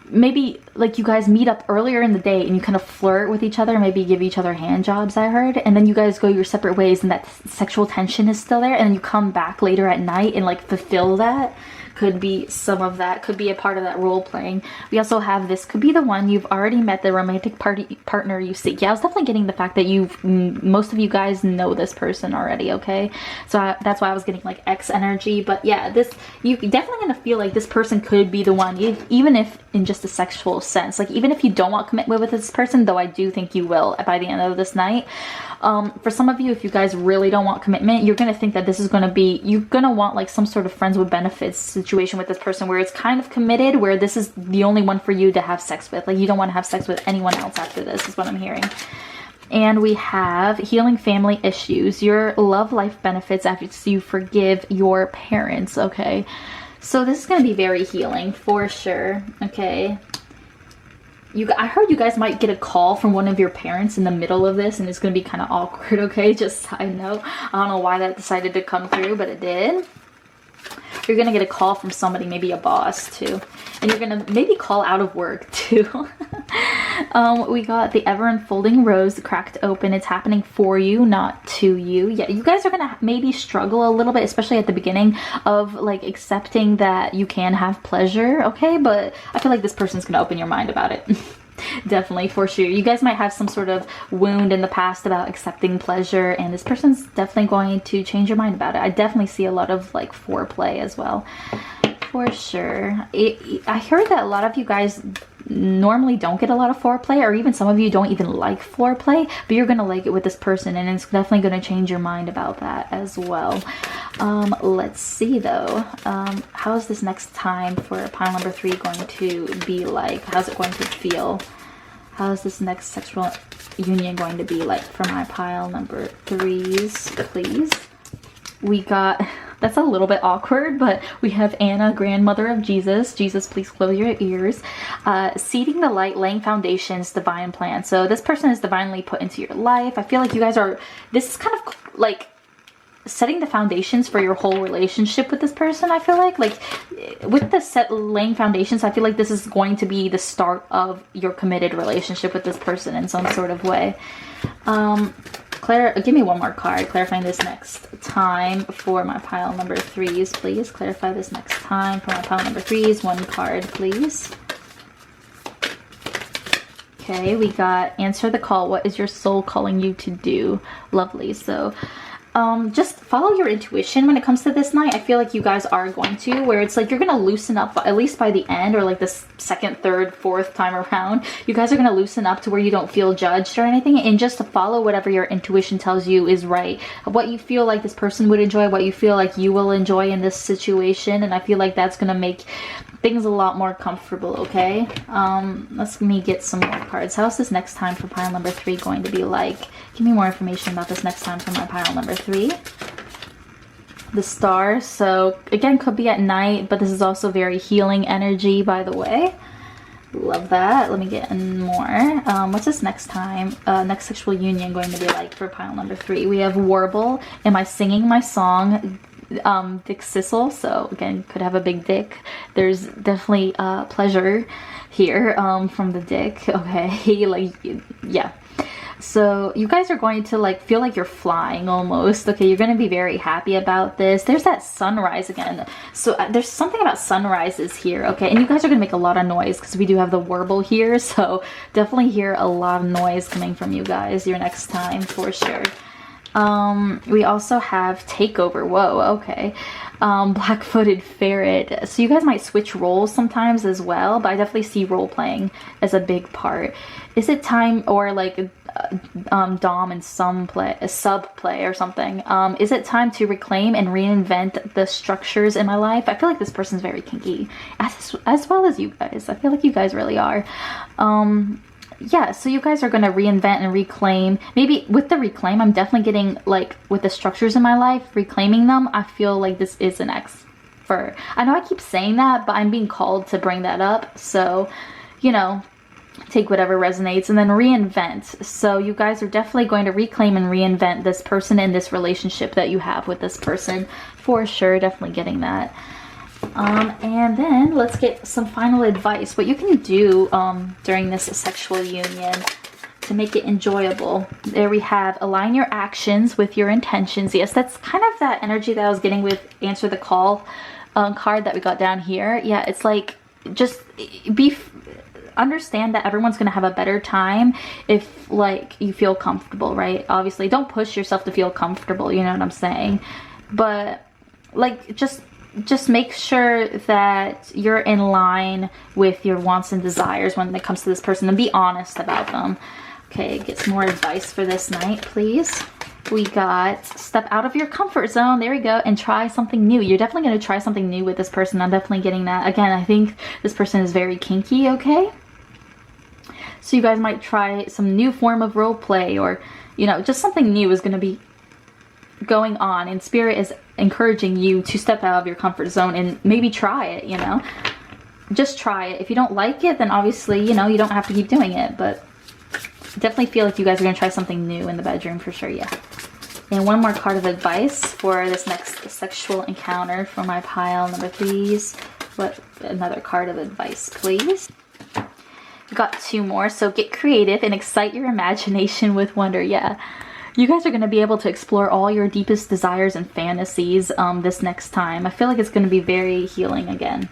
maybe like you guys meet up earlier in the day and you kind of flirt with each other, maybe give each other hand jobs, I heard, and then you guys go your separate ways and that sexual tension is still there, and then you come back later at night and like fulfill that. Could be some of that, could be a part of that role playing. We also have this could be the one you've already met, the romantic partner you seek. Yeah, I was definitely getting the fact that most of you guys know this person already, okay? So that's why I was getting like X energy. But yeah, this, you definitely gonna feel like this person could be the one, even if in just a sexual sense. Like even if you don't want commitment with this person, though I do think you will by the end of this night. For some of you, if you guys really don't want commitment, you're gonna think that this is gonna be, you're gonna want like some sort of friends with benefits situation with this person where it's kind of committed, where this is the only one for you to have sex with. Like you don't want to have sex with anyone else after this, is what I'm hearing. And we have healing family issues. Your love life benefits after you forgive your parents, okay? So this is gonna be very healing for sure, okay? I heard you guys might get a call from one of your parents in the middle of this, and it's gonna be kind of awkward, okay? Just side note. I don't know why that decided to come through, but it did. You're gonna get a call from somebody, maybe a boss too. And you're gonna maybe call out of work too. We got the ever unfolding rose cracked open. It's happening for you, not to you. Yeah, you guys are gonna maybe struggle a little bit, especially at the beginning of like accepting that you can have pleasure, okay? But I feel like this person's gonna open your mind about it. Definitely, for sure. You guys might have some sort of wound in the past about accepting pleasure, and this person's definitely going to change your mind about it. I definitely see a lot of like foreplay as well, for sure. I heard that a lot of you guys normally don't get a lot of foreplay, or even some of you don't even like foreplay, but you're gonna like it with this person, and it's definitely gonna change your mind about that as well. Let's see though, how is this next time for pile number 3 going to be like? How's it going to feel? How is this next sexual union going to be like for my pile number 3s, please? We got, that's a little bit awkward, but we have Anna, grandmother of Jesus. Jesus, please close your ears. Seeding the light, laying foundations, divine plan. So this person is divinely put into your life. I feel like you guys are, this is kind of like setting the foundations for your whole relationship with this person. I feel like with the laying foundations, I feel like this is going to be the start of your committed relationship with this person in some sort of way. Give me one more card clarifying this next time for my pile number 3s, please. Clarify this next time for my pile number 3s. One card, please. Okay, we got answer the call. What is your soul calling you to do? Lovely. So just follow your intuition when it comes to this night. I feel like you guys are going to, where it's like you're gonna loosen up at least by the end, or like the second, third, fourth time around. You guys are gonna loosen up to where you don't feel judged or anything, and just to follow whatever your intuition tells you is right. What you feel like this person would enjoy, what you feel like you will enjoy in this situation, and I feel like that's gonna make things a lot more comfortable, okay? Let me get some more cards. How's this next time for pile number 3 going to be like? Give me more information about this next time for my pile number 3. The star. So again, could be at night, but this is also very healing energy, by the way. Love that. Let me get in more. What's this next time, next sexual union going to be like for pile number 3? We have warble. Am I singing my song? Dick Sissel. So again, could have a big dick. There's definitely pleasure here from the dick. Okay, like yeah. So you guys are going to like feel like you're flying almost. Okay, you're going to be very happy about this. There's that sunrise again. So there's something about sunrises here. Okay, and you guys are going to make a lot of noise because we do have the warble here. So definitely hear a lot of noise coming from you guys your next time for sure. We also have takeover. Whoa, okay. Black-footed ferret. So you guys might switch roles sometimes as well, but I definitely see role playing as a big part. Is it time, or like dom and sub play or something? Is it time to reclaim and reinvent the structures in my life? I feel like this person's very kinky, as well as you guys. I feel like you guys really are. Yeah, so you guys are going to reinvent and reclaim. Maybe with the reclaim, I'm definitely getting like with the structures in my life, reclaiming them. I feel like this is an X for, I know I keep saying that, but I'm being called to bring that up. So, you know, take whatever resonates, and then reinvent. So you guys are definitely going to reclaim and reinvent this person in this relationship that you have with this person, for sure. Definitely getting that. And then let's get some final advice, what you can do during this sexual union to make it enjoyable. There we have align your actions with your intentions. Yes, that's kind of that energy that I was getting with answer the call card that we got down here. Yeah, it's like just understand that everyone's gonna have a better time if like you feel comfortable, right? Obviously don't push yourself to feel comfortable, you know what I'm saying? But like just make sure that you're in line with your wants and desires when it comes to this person, and be honest about them. Okay, get some more advice for this night, please. We got step out of your comfort zone. There we go. And try something new. You're definitely going to try something new with this person. I'm definitely getting that. Again, I think this person is very kinky, okay? So you guys might try some new form of role play, or, you know, just something new is going to be going on. And Spirit is encouraging you to step out of your comfort zone and maybe try it, you know? Just try it. If you don't like it, then obviously, you know, you don't have to keep doing it. But definitely feel like you guys are going to try something new in the bedroom for sure, yeah. And one more card of advice for this next sexual encounter for my pile number 3s. What another card of advice, please? Got 2 more. So get creative and excite your imagination with wonder. Yeah, you guys are going to be able to explore all your deepest desires and fantasies this next time. I feel like it's going to be very healing again.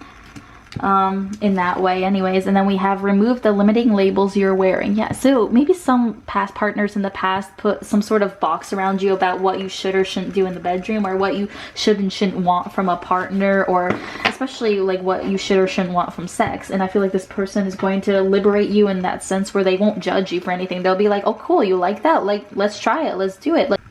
In that way anyways. And then we have remove the limiting labels you're wearing. Yeah, so maybe some past partners in the past put some sort of box around you about what you should or shouldn't do in the bedroom, or what you should and shouldn't want from a partner, or especially like what you should or shouldn't want from sex. And I feel like this person is going to liberate you in that sense, where they won't judge you for anything. They'll be like, oh cool, you like that, like let's try it, let's do it. Like,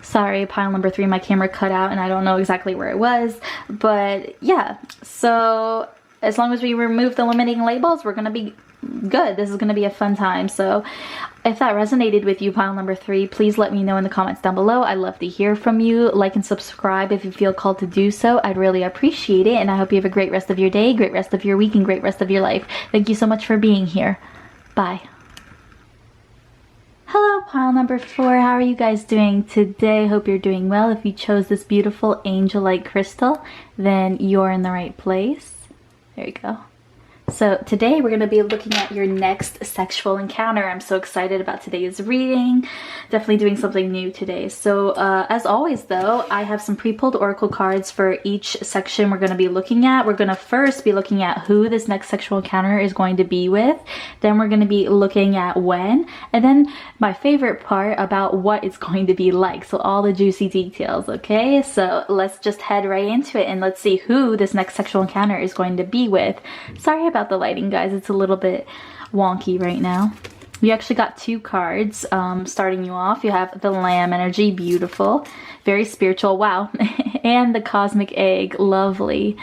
sorry, pile number 3, my camera cut out and I don't know exactly where it was, but yeah, so as long as we remove the limiting labels, we're going to be good. This is going to be a fun time. So if that resonated with you, pile number 3, please let me know in the comments down below. I'd love to hear from you. Like and subscribe if you feel called to do so. I'd really appreciate it. And I hope you have a great rest of your day, great rest of your week, and great rest of your life. Thank you so much for being here. Bye. Hello, pile number 4. How are you guys doing today? Hope you're doing well. If you chose this beautiful angel-like crystal, then you're in the right place. There you go. So today we're going to be looking at your next sexual encounter. I'm so excited about today's reading. Definitely doing something new today. So as always though, I have some pre-pulled oracle cards for each section we're going to be looking at. We're going to first be looking at who this next sexual encounter is going to be with. Then we're going to be looking at when. And then my favorite part, about what it's going to be like. So all the juicy details, okay? So let's just head right into it and let's see who this next sexual encounter is going to be with. Sorry about the lighting, guys. It's a little bit wonky right now. You actually got 2 cards starting you off. You have the Lamb energy, beautiful, very spiritual, wow. And the Cosmic Egg, lovely.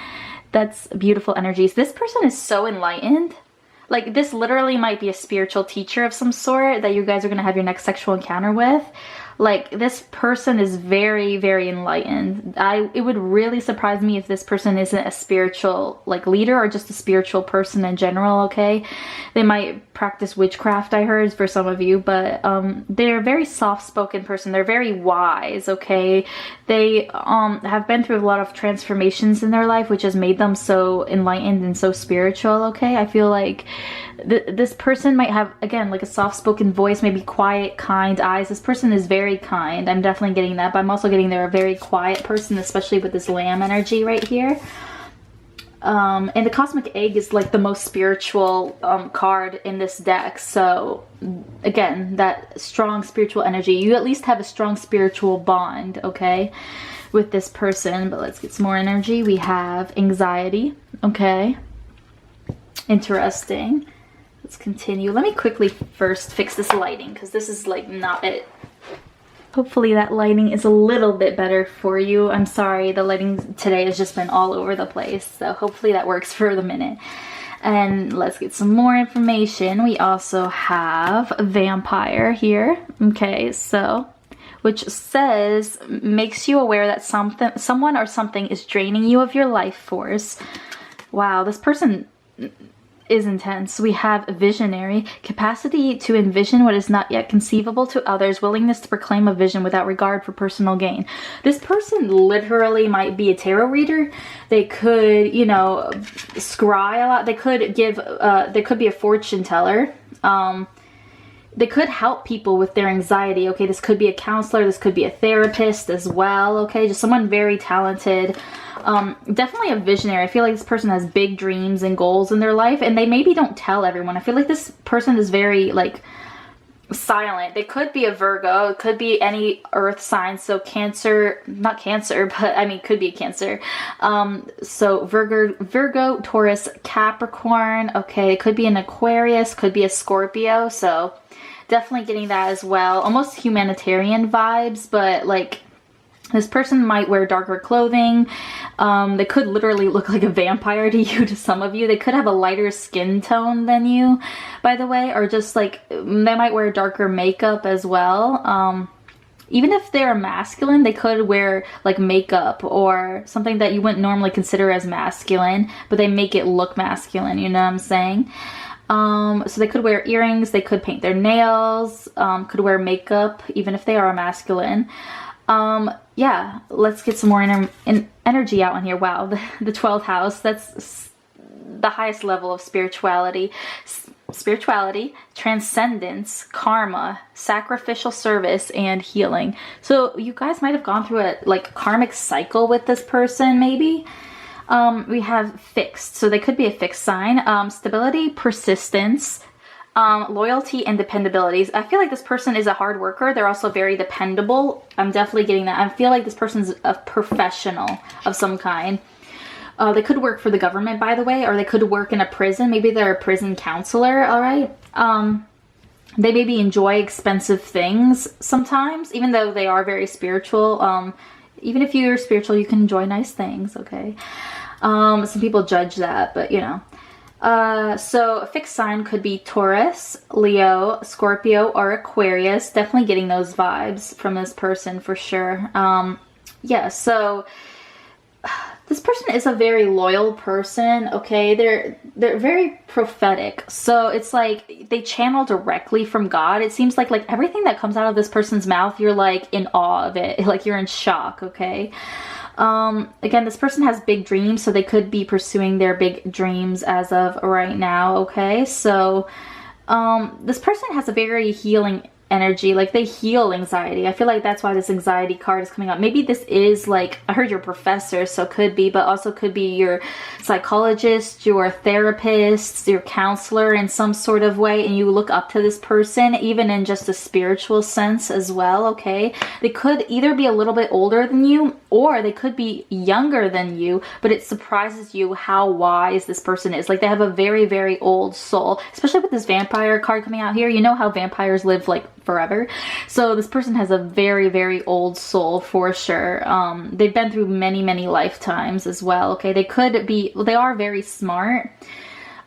That's beautiful energies. This person is so enlightened. Like, this literally might be a spiritual teacher of some sort that you guys are going to have your next sexual encounter with. Like, this person is very, very enlightened. It would really surprise me if this person isn't a spiritual, like, leader, or just a spiritual person in general, okay? They might practice witchcraft, I heard, for some of you, but they're a very soft-spoken person. They're very wise, okay? They have been through a lot of transformations in their life, which has made them so enlightened and so spiritual, okay? I feel like this person might have, again, like a soft-spoken voice, maybe quiet, kind eyes. This person is very kind. I'm definitely getting that, but I'm also getting they're a very quiet person, especially with this Lamb energy right here. And the Cosmic Egg is like the most spiritual card in this deck. So again, that strong spiritual energy. You at least have a strong spiritual bond, okay, with this person. But let's get some more energy. We have anxiety, okay. Interesting. Let's continue. Let me quickly first fix this lighting, because this is like not it. Hopefully that lighting is a little bit better for you. I'm sorry, the lighting today has just been all over the place. So hopefully that works for the minute. And let's get some more information. We also have a vampire here. Okay, so, which says, makes you aware that someone or something is draining you of your life force. Wow, this person is intense. We have visionary, capacity to envision what is not yet conceivable to others, willingness to proclaim a vision without regard for personal gain. This person literally might be a tarot reader. They could, you know, scry a lot. They could give, they could be a fortune teller. They could help people with their anxiety. Okay, this could be a counselor. This could be a therapist as well. Okay, just someone very talented. Definitely a visionary. I feel like this person has big dreams and goals in their life, and they maybe don't tell everyone. I feel like this person is very like silent. They could be a Virgo. It could be any earth sign. So Cancer, not Cancer, but I mean, could be a Cancer. So Virgo, Taurus, Capricorn. Okay, it could be an Aquarius, could be a Scorpio. So definitely getting that as well. Almost humanitarian vibes, but like this person might wear darker clothing. They could literally look like a vampire to you, to some of you. They could have a lighter skin tone than you, by the way, or just like they might wear darker makeup as well. Even if they're masculine, they could wear like makeup or something that you wouldn't normally consider as masculine, but they make it look masculine, you know what I'm saying? So they could wear earrings, they could paint their nails, could wear makeup, even if they are masculine. Yeah, let's get some more energy out in here. Wow, the 12th house, that's the highest level of spirituality. Spirituality, transcendence, karma, sacrificial service, and healing. So you guys might have gone through a like karmic cycle with this person, maybe. We have fixed, so they could be a fixed sign. Stability, persistence, loyalty, and dependability. I feel like this person is a hard worker. They're also very dependable. I'm definitely getting that. I feel like this person's a professional of some kind. They could work for the government, by the way, or they could work in a prison. Maybe they're a prison counselor, all right? They maybe enjoy expensive things sometimes, even though they are very spiritual. Even if you're spiritual, you can enjoy nice things, okay? Some people judge that, but you know. So a fixed sign could be Taurus, Leo, Scorpio, or Aquarius. Definitely getting those vibes from this person for sure. Yeah, so this person is a very loyal person, okay? They're very prophetic. So it's like they channel directly from God. It seems like everything that comes out of this person's mouth, you're like in awe of it. Like you're in shock, okay? Again, this person has big dreams, so they could be pursuing their big dreams as of right now, okay? So, this person has a very healing energy, like they heal anxiety. I feel like that's why this anxiety card is coming up. Maybe this is like, I heard your professor, so could be, but also could be your psychologist, your therapist, your counselor in some sort of way, and you look up to this person, even in just a spiritual sense as well, okay? They could either be a little bit older than you, or they could be younger than you, but it surprises you how wise this person is. Like they have a very, very old soul, especially with this vampire card coming out here. You know how vampires live like forever. So this person has a very, very old soul for sure. They've been through many, many lifetimes as well. Okay, they could be, well, they are very smart.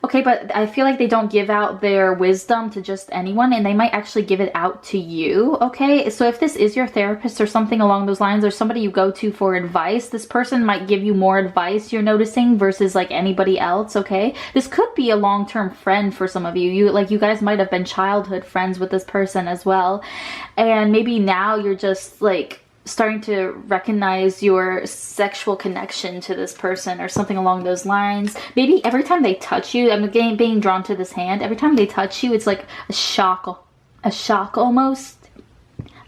Okay, but I feel like they don't give out their wisdom to just anyone, and they might actually give it out to you, okay? So if this is your therapist or something along those lines, or somebody you go to for advice, this person might give you more advice, you're noticing, versus like anybody else, okay? This could be a long-term friend for some of you. You guys might have been childhood friends with this person as well, and maybe now you're just like starting to recognize your sexual connection to this person or something along those lines. Maybe every time they touch you, I'm again being drawn to this hand, every time they touch you, it's like a shock almost.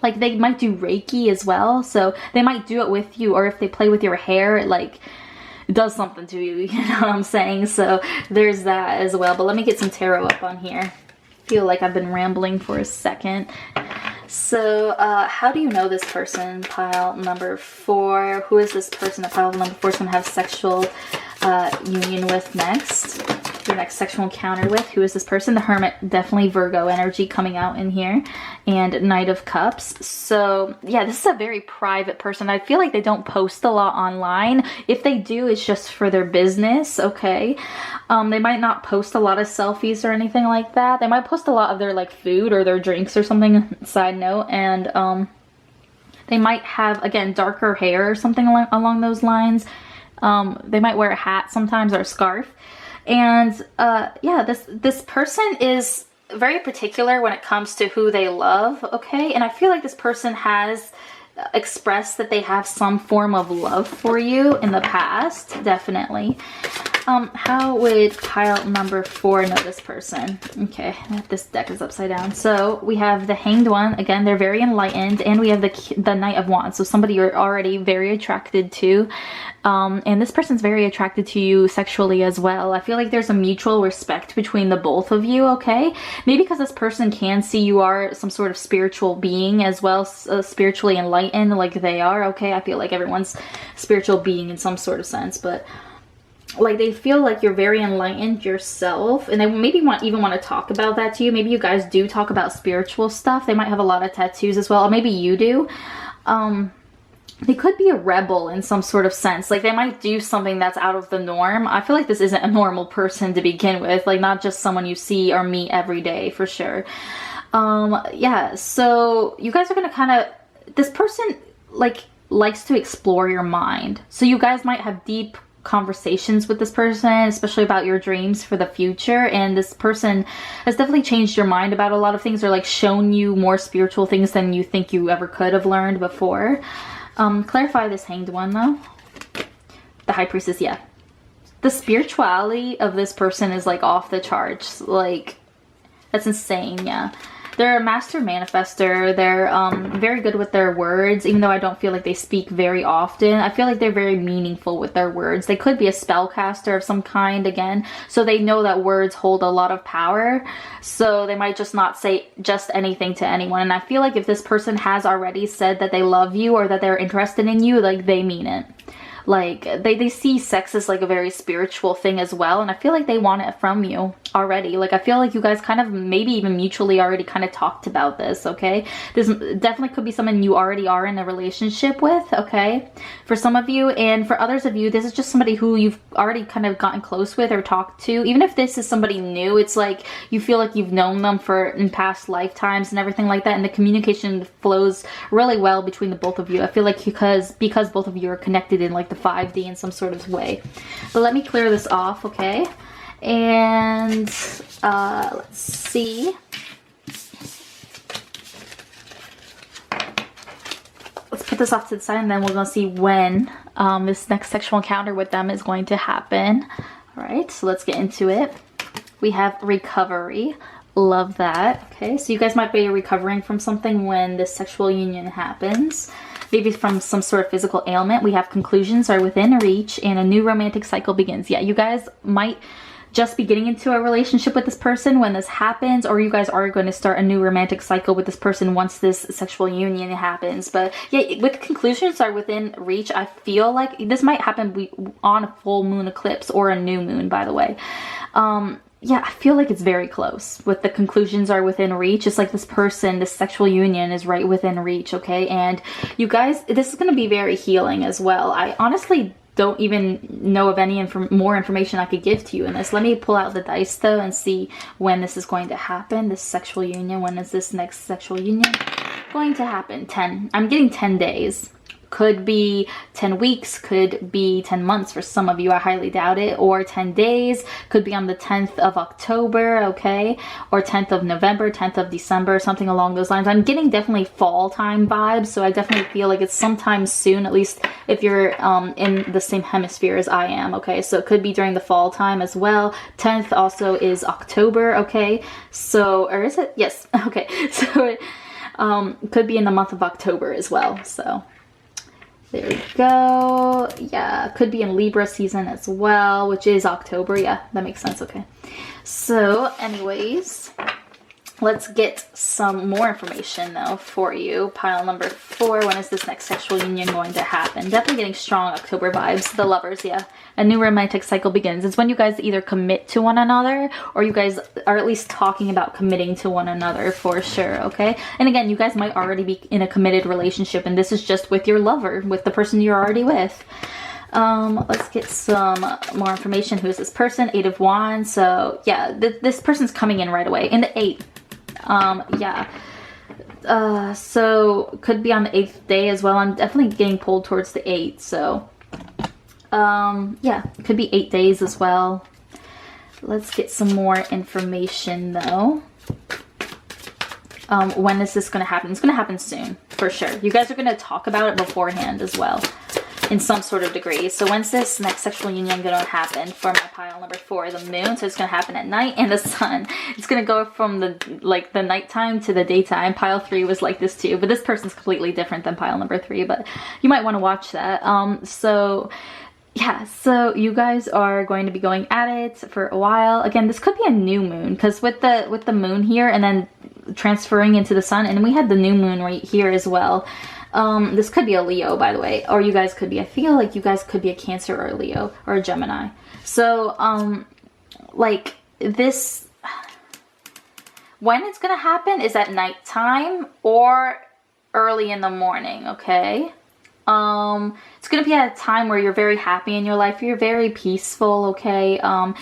Like they might do Reiki as well, so they might do it with you, or if they play with your hair, it like does something to you, you know what I'm saying? So there's that as well. But let me get some tarot up on here. I feel like I've been rambling for a second. So, how do you know this person? Pile number 4. Who is this person that pile number 4 is going to have sexual union with next? Your next sexual encounter with? Who is this person? The Hermit, definitely Virgo energy coming out in here. And Knight of Cups. So, yeah, this is a very private person. I feel like they don't post a lot online. If they do, it's just for their business, okay? They might not post a lot of selfies or anything like that. They might post a lot of their like food or their drinks or something, side note. And they might have, again, darker hair or something along those lines. They might wear a hat sometimes or a scarf. And yeah, this person is very particular when it comes to who they love, okay? And I feel like this person has expressed that they have some form of love for you in the past, definitely. How would pile number 4 know this person? Okay, this deck is upside down. So we have the Hanged One. Again, they're very enlightened. And we have the Knight of Wands. So somebody you're already very attracted to. And this person's very attracted to you sexually as well. I feel like there's a mutual respect between the both of you, okay? Maybe because this person can see you are some sort of spiritual being as well, spiritually enlightened like they are, okay? I feel like everyone's spiritual being in some sort of sense, but like they feel like you're very enlightened yourself, and they maybe even want to talk about that to you. Maybe you guys do talk about spiritual stuff. They might have a lot of tattoos as well, or maybe you do. They could be a rebel in some sort of sense. Like they might do something that's out of the norm. I feel like this isn't a normal person to begin with, like not just someone you see or meet every day, for sure. Yeah, so you guys are gonna kind of, this person like likes to explore your mind, so you guys might have deep conversations with this person, especially about your dreams for the future. And this person has definitely changed your mind about a lot of things, or like shown you more spiritual things than you think you ever could have learned before. Clarify this Hanged One though. The High Priestess, yeah. The spirituality of this person is like off the charts. Like that's insane, yeah. They're a master manifester. They're very good with their words, even though I don't feel like they speak very often. I feel like they're very meaningful with their words. They could be a spellcaster of some kind again, so they know that words hold a lot of power. So they might just not say just anything to anyone. And I feel like if this person has already said that they love you or that they're interested in you, like they mean it. Like they see sex as like a very spiritual thing as well, and I feel like they want it from you already. Like I feel like you guys kind of maybe even mutually already kind of talked about this, okay? This definitely could be someone you already are in a relationship with, okay? For some of you, and for others of you, this is just somebody who you've already kind of gotten close with or talked to. Even if this is somebody new, it's like you feel like you've known them for in past lifetimes and everything like that, and the communication flows really well between the both of you. I feel like because both of you are connected in like the 5D in some sort of way. But let me clear this off, okay? And let's see. Let's put this off to the side, and then we're gonna see when this next sexual encounter with them is going to happen. All right, so let's get into it. We have recovery. Love that. Okay, so you guys might be recovering from something when this sexual union happens. Maybe from some sort of physical ailment. We have conclusions are within reach, and a new romantic cycle begins. Yeah, you guys might just be getting into a relationship with this person when this happens, or you guys are going to start a new romantic cycle with this person once this sexual union happens. But yeah, with conclusions are within reach, I feel like this might happen on a full moon eclipse or a new moon, by the way. Yeah, I feel like it's very close with the conclusions are within reach. It's like this person, this sexual union is right within reach, okay? And you guys, this is going to be very healing as well. I honestly don't even know of any more information I could give to you in this. Let me pull out the dice though and see when this is going to happen, this sexual union. When is this next sexual union going to happen? 10. I'm getting 10 days. Could be 10 weeks, could be 10 months for some of you, I highly doubt it, or 10 days, could be on the 10th of October, okay, or 10th of November, 10th of December, something along those lines. I'm getting definitely fall time vibes, so I definitely feel like it's sometime soon, at least if you're in the same hemisphere as I am, okay, so it could be during the fall time as well. 10th also is October, okay, so, or is it? Yes, okay, so it could be in the month of October as well, so. There we go. Yeah, could be in Libra season as well, which is October. Yeah, that makes sense. Okay. So anyways, let's get some more information though for you. Pile number 4. When is this next sexual union going to happen? Definitely getting strong October vibes. The Lovers, yeah. A new romantic cycle begins. It's when you guys either commit to one another or you guys are at least talking about committing to one another for sure, okay? And again, you guys might already be in a committed relationship, and this is just with your lover, with the person you're already with. Let's get some more information. Who is this person? 8 of Wands. So yeah, this person's coming in right away in the 8. Yeah. So could be on the 8th day as well. I'm definitely getting pulled towards the 8th, so yeah, could be 8 days as well. Let's get some more information though. When is this going to happen? It's going to happen soon, for sure. You guys are going to talk about it beforehand as well, in some sort of degree. So when's this next sexual union going to happen for my pile number 4? The moon. So it's going to happen at night, and the sun. It's going to go from the nighttime to the daytime. Pile 3 was like this too, but this person's completely different than pile number 3, but you might want to watch that. So yeah, so you guys are going to be going at it for a while. Again, this could be a new moon, because with the moon here and then transferring into the sun, and we had the new moon right here as well. This could be a Leo, by the way, or you guys could be, I feel like you guys could be a Cancer or a Leo or a Gemini. So like this, when it's gonna happen is at nighttime or early in the morning, okay? It's gonna be at a time where you're very happy in your life, you're very peaceful, okay?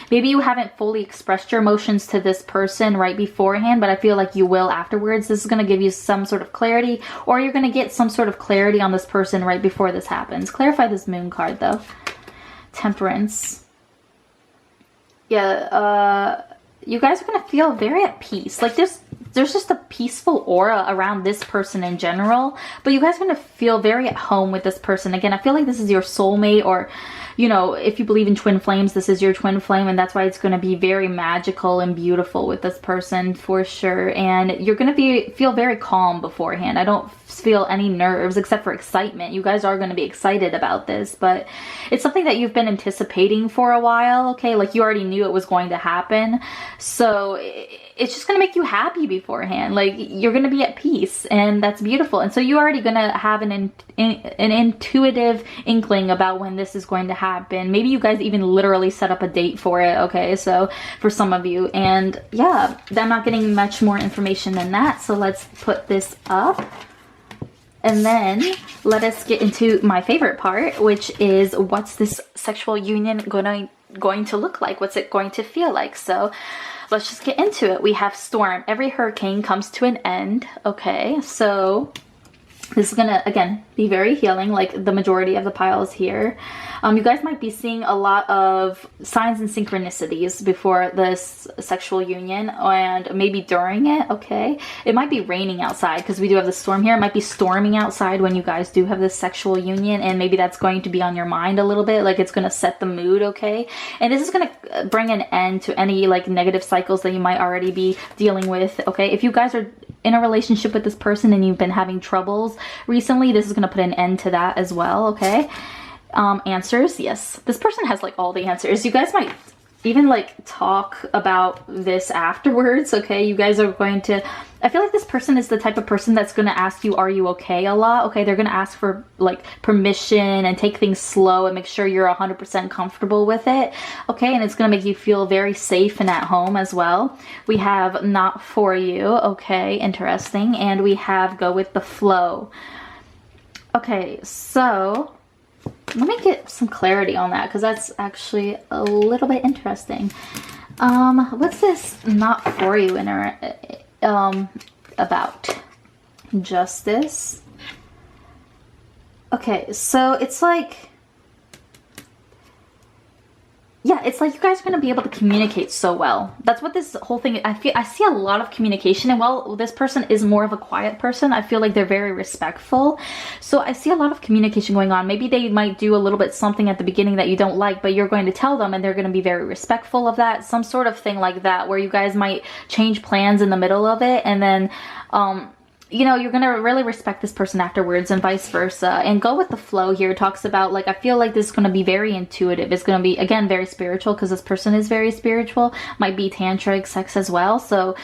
Maybe you haven't fully expressed your emotions to this person right beforehand, but I feel like you will afterwards. This is gonna give you some sort of clarity, or you're gonna get some sort of clarity on this person right before this happens. Clarify this moon card though. Temperance. Yeah, you guys are gonna feel very at peace. Like there's just a peaceful aura around this person in general, but you guys are going to feel very at home with this person. Again, I feel like this is your soulmate, or, you know, if you believe in twin flames, this is your twin flame, and that's why it's going to be very magical and beautiful with this person for sure. And you're going to feel very calm beforehand. I don't feel any nerves except for excitement. You guys are going to be excited about this, but it's something that you've been anticipating for a while, okay? Like you already knew it was going to happen, so it's just going to make you happy beforehand. Like you're going to be at peace, and that's beautiful. And so you're already going to have an intuitive inkling about when this is going to happen. Maybe you guys even literally set up a date for it, okay? So for some of you, and yeah, I'm not getting much more information than that. So let's put this up. And then let us get into my favorite part, which is what's this sexual union going to look like? What's it going to feel like? So let's just get into it. We have storm. Every hurricane comes to an end. Okay, so this is gonna, again, be very healing, like the majority of the piles here. You guys might be seeing a lot of signs and synchronicities before this sexual union, and maybe during it, okay? It might be raining outside because we do have the storm here. It might be storming outside when you guys do have this sexual union, and maybe that's going to be on your mind a little bit, like it's going to set the mood, okay? And this is going to bring an end to any like negative cycles that you might already be dealing with, okay? If you guys are in a relationship with this person and you've been having troubles recently, this is going to put an end to that as well, okay? Answers, yes. This person has like all the answers. You guys might even like talk about this afterwards, okay? You guys are going to, I feel like this person is the type of person that's going to ask you, are you okay, a lot, okay? They're going to ask for like permission and take things slow and make sure you're 100% comfortable with it, okay? And it's going to make you feel very safe and at home as well. We have not for you, okay? Interesting. And we have go with the flow. Okay, so let me get some clarity on that, because that's actually a little bit interesting. What's this not for you about? Justice. Okay, so it's like, yeah, it's like you guys are going to be able to communicate so well. That's what this whole thing, I see a lot of communication, and while this person is more of a quiet person, I feel like they're very respectful. So I see a lot of communication going on. Maybe they might do a little bit something at the beginning that you don't like, but you're going to tell them and they're going to be very respectful of that. Some sort of thing like that, where you guys might change plans in the middle of it, and then you know, you're gonna really respect this person afterwards, and vice versa. And go with the flow here. It talks about, like, I feel like this is gonna be very intuitive. It's gonna be, again, very spiritual, because this person is very spiritual. Might be tantric sex as well. So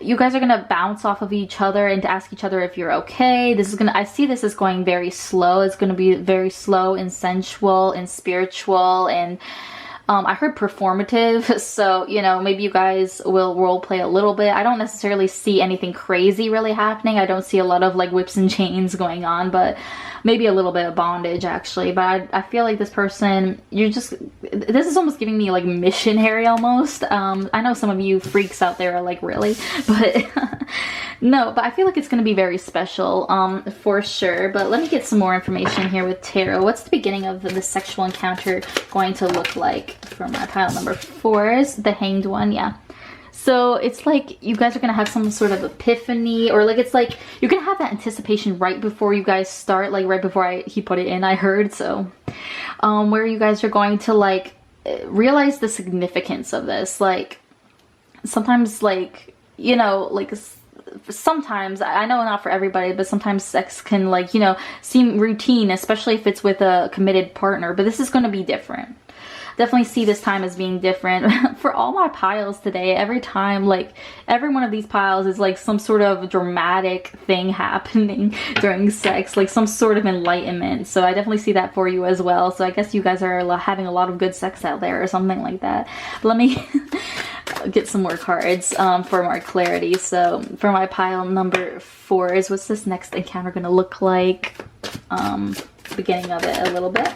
you guys are gonna bounce off of each other and to ask each other if you're okay. This is gonna, I see this as going very slow. It's gonna be very slow and sensual and spiritual, and I heard performative, so, you know, maybe you guys will role play a little bit. I don't necessarily see anything crazy really happening. I don't see a lot of like whips and chains going on, but maybe a little bit of bondage actually, but I feel like this person, this is almost giving me like missionary almost. I know some of you freaks out there are like, really? But no, but I feel like it's going to be very special for sure. But let me get some more information here with tarot. What's the beginning of the sexual encounter going to look like for my pile number 4s? The Hanged One, yeah. So it's like you guys are going to have some sort of epiphany, or like it's like you're going to have that anticipation right before you guys start, like right before he put it in, I heard. So where you guys are going to like realize the significance of this. Like sometimes, like, you know, like sometimes, I know not for everybody, but sometimes sex can, like, you know, seem routine, especially if it's with a committed partner, but this is going to be different. Definitely see this time as being different. For all my piles today, every time, like, every one of these piles is like some sort of dramatic thing happening during sex, like some sort of enlightenment. So I definitely see that for you as well. So I guess you guys are having a lot of good sex out there or something like that. But let me get some more cards for more clarity. So for my pile number 4s, what's this next encounter gonna look like? Beginning of it a little bit.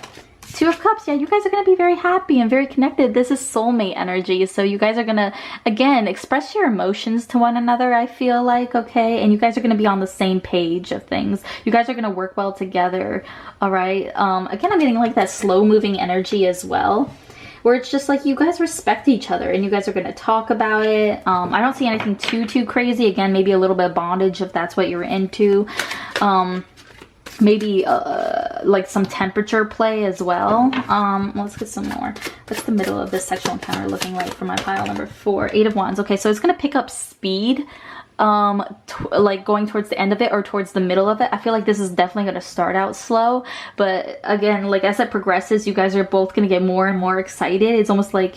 2 of Cups, yeah, you guys are going to be very happy and very connected. This is soulmate energy. So you guys are going to, again, express your emotions to one another, I feel like, okay? And you guys are going to be on the same page of things. You guys are going to work well together, all right? Again, I'm getting like that slow-moving energy as well, where it's just like you guys respect each other and you guys are going to talk about it. I don't see anything too crazy. Again, maybe a little bit of bondage if that's what you're into. Maybe like some temperature play as well. Let's get some more. What's the middle of this sexual encounter looking like for my pile number 4? 8 of Wands. Okay, so it's gonna pick up speed, like going towards the end of it or towards the middle of it. I feel like this is definitely gonna start out slow, but again, like as it progresses, you guys are both gonna get more and more excited. It's almost like,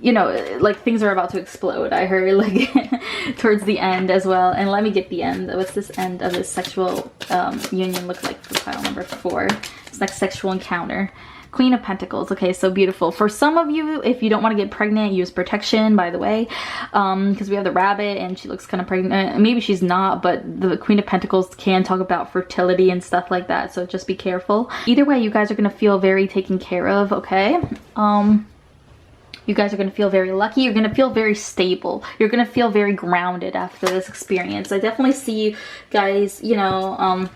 you know, like things are about to explode, I heard, like towards the end as well. And let me get the end. What's this end of this sexual union look like for pile number 4? This next sexual encounter. Queen of Pentacles. Okay, so beautiful. For some of you, if you don't want to get pregnant, use protection, by the way, because we have the rabbit and she looks kind of pregnant. Maybe she's not, but the Queen of Pentacles can talk about fertility and stuff like that, so just be careful. Either way, you guys are going to feel very taken care of, okay? You guys are going to feel very lucky. You're going to feel very stable. You're going to feel very grounded after this experience. I definitely see you guys, you know,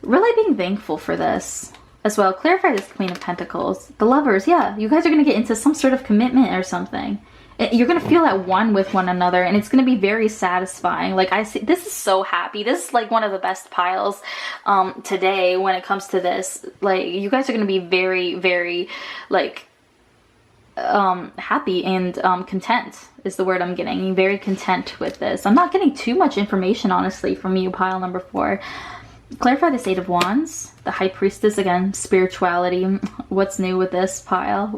really being thankful for this as well. Clarify this Queen of Pentacles. The Lovers, yeah. You guys are going to get into some sort of commitment or something. You're going to feel at one with one another, and it's going to be very satisfying. Like, I see, this is so happy. This is like one of the best piles today when it comes to this. Like, you guys are going to be very, like, happy and content is the word I'm getting. Very content with this. I'm not getting too much information, honestly, from you, pile number 4. Clarify this 8 of Wands. The High Priestess, again, spirituality. What's new with this pile?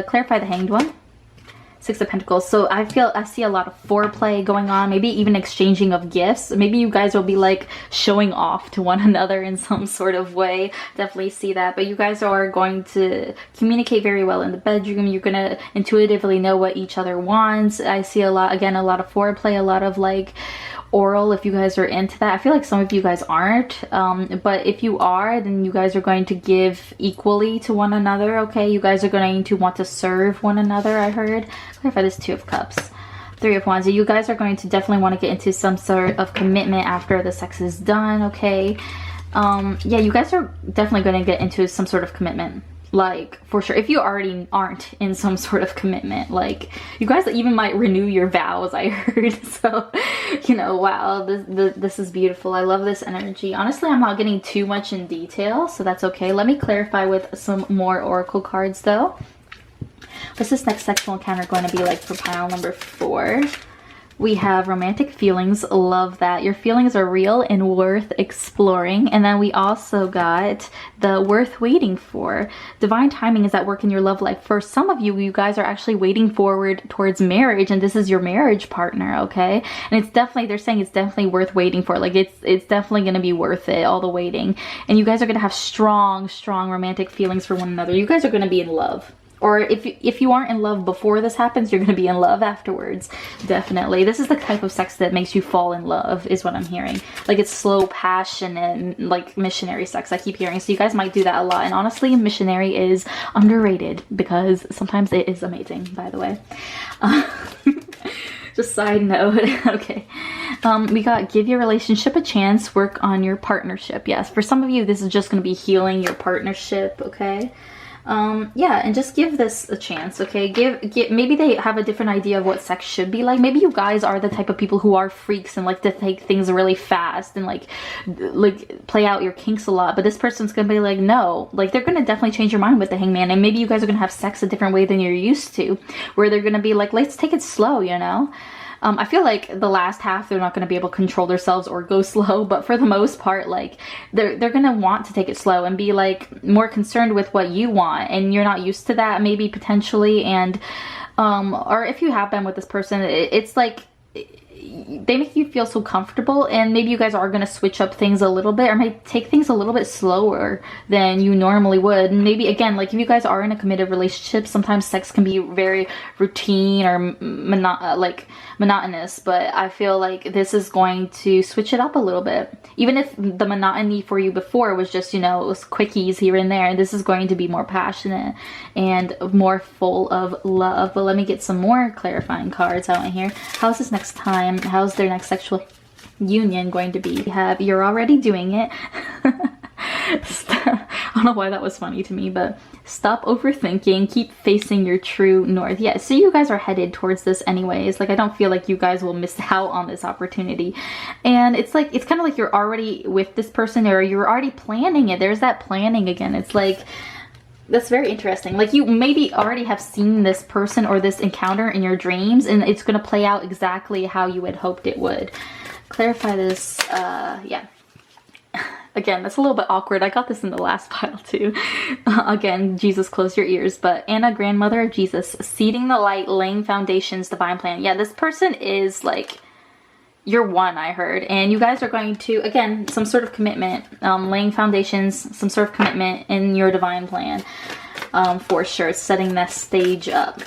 Clarify the Hanged One. 6 of Pentacles. So I see a lot of foreplay going on, maybe even exchanging of gifts. Maybe you guys will be like showing off to one another in some sort of way. Definitely see that. But you guys are going to communicate very well in the bedroom. You're going to intuitively know what each other wants. I see a lot of foreplay, a lot of like oral, if you guys are into that. I feel like some of you guys aren't, but if you are, then you guys are going to give equally to one another, okay? You guys are going to want to serve one another, I heard. Clarify this 2 of Cups. 3 of Wands. You guys are going to definitely want to get into some sort of commitment after the sex is done, okay? Yeah, you guys are definitely going to get into some sort of commitment. Like, for sure. If you already aren't in some sort of commitment, like, you guys even might renew your vows, I heard. So, you know, wow, this is beautiful. I love this energy. Honestly, I'm not getting too much in detail, so that's okay. Let me clarify with some more oracle cards, though. What's this next sexual encounter going to be like for pile number 4? We have romantic feelings. Love that. Your feelings are real and worth exploring. And then we also got the worth waiting for. Divine timing is at work in your love life. For some of you, you guys are actually waiting forward towards marriage, and this is your marriage partner, okay? And it's definitely, they're saying it's definitely worth waiting for. Like, it's definitely going to be worth it, all the waiting. And you guys are going to have strong romantic feelings for one another. You guys are going to be in love. Or if you aren't in love before this happens, you're going to be in love afterwards. Definitely. This is the type of sex that makes you fall in love, is what I'm hearing. Like, it's slow, passionate, like missionary sex I keep hearing. So you guys might do that a lot. And honestly, missionary is underrated because sometimes it is amazing, by the way. Just side note. Okay. We got give your relationship a chance, work on your partnership. Yes, for some of you, this is just going to be healing your partnership, okay? Yeah, and just give this a chance, okay? Maybe they have a different idea of what sex should be like. Maybe you guys are the type of people who are freaks and like to take things really fast and like play out your kinks a lot. But this person's gonna be like, no, like they're gonna definitely change your mind with the hangman. And maybe you guys are gonna have sex a different way than you're used to, where they're gonna be like, let's take it slow, you know? I feel like the last half, they're not going to be able to control themselves or go slow, but for the most part, like, they're going to want to take it slow and be, like, more concerned with what you want, and you're not used to that, maybe, potentially, and, or if you have been with this person, it's like, they make you feel so comfortable, and maybe you guys are going to switch up things a little bit, or might take things a little bit slower than you normally would. And maybe, again, like if you guys are in a committed relationship, sometimes sex can be very routine or monotonous, but I feel like this is going to switch it up a little bit. Even if the monotony for you before was just, you know, it was quickies here and there, this is going to be more passionate and more full of love. But let me get some more clarifying cards out in here. How's this next time? How's their next sexual union going to be? You're already doing it. I don't know why that was funny to me, but stop overthinking, keep facing your true north. Yeah, so you guys are headed towards this anyways. Like, I don't feel like you guys will miss out on this opportunity. And it's like, it's kind of like you're already with this person, or you're already planning it. There's that planning again. It's like, that's very interesting. Like, you maybe already have seen this person or this encounter in your dreams, and it's going to play out exactly how you had hoped it would. Clarify this, yeah. Again, that's a little bit awkward. I got this in the last pile too. Again, Jesus, close your ears. But Anna, grandmother of Jesus, seeding the light, laying foundations, divine plan. Yeah, this person is like, you're one, I heard. And you guys are going to, again, some sort of commitment, laying foundations, some sort of commitment in your divine plan. For sure, setting that stage up.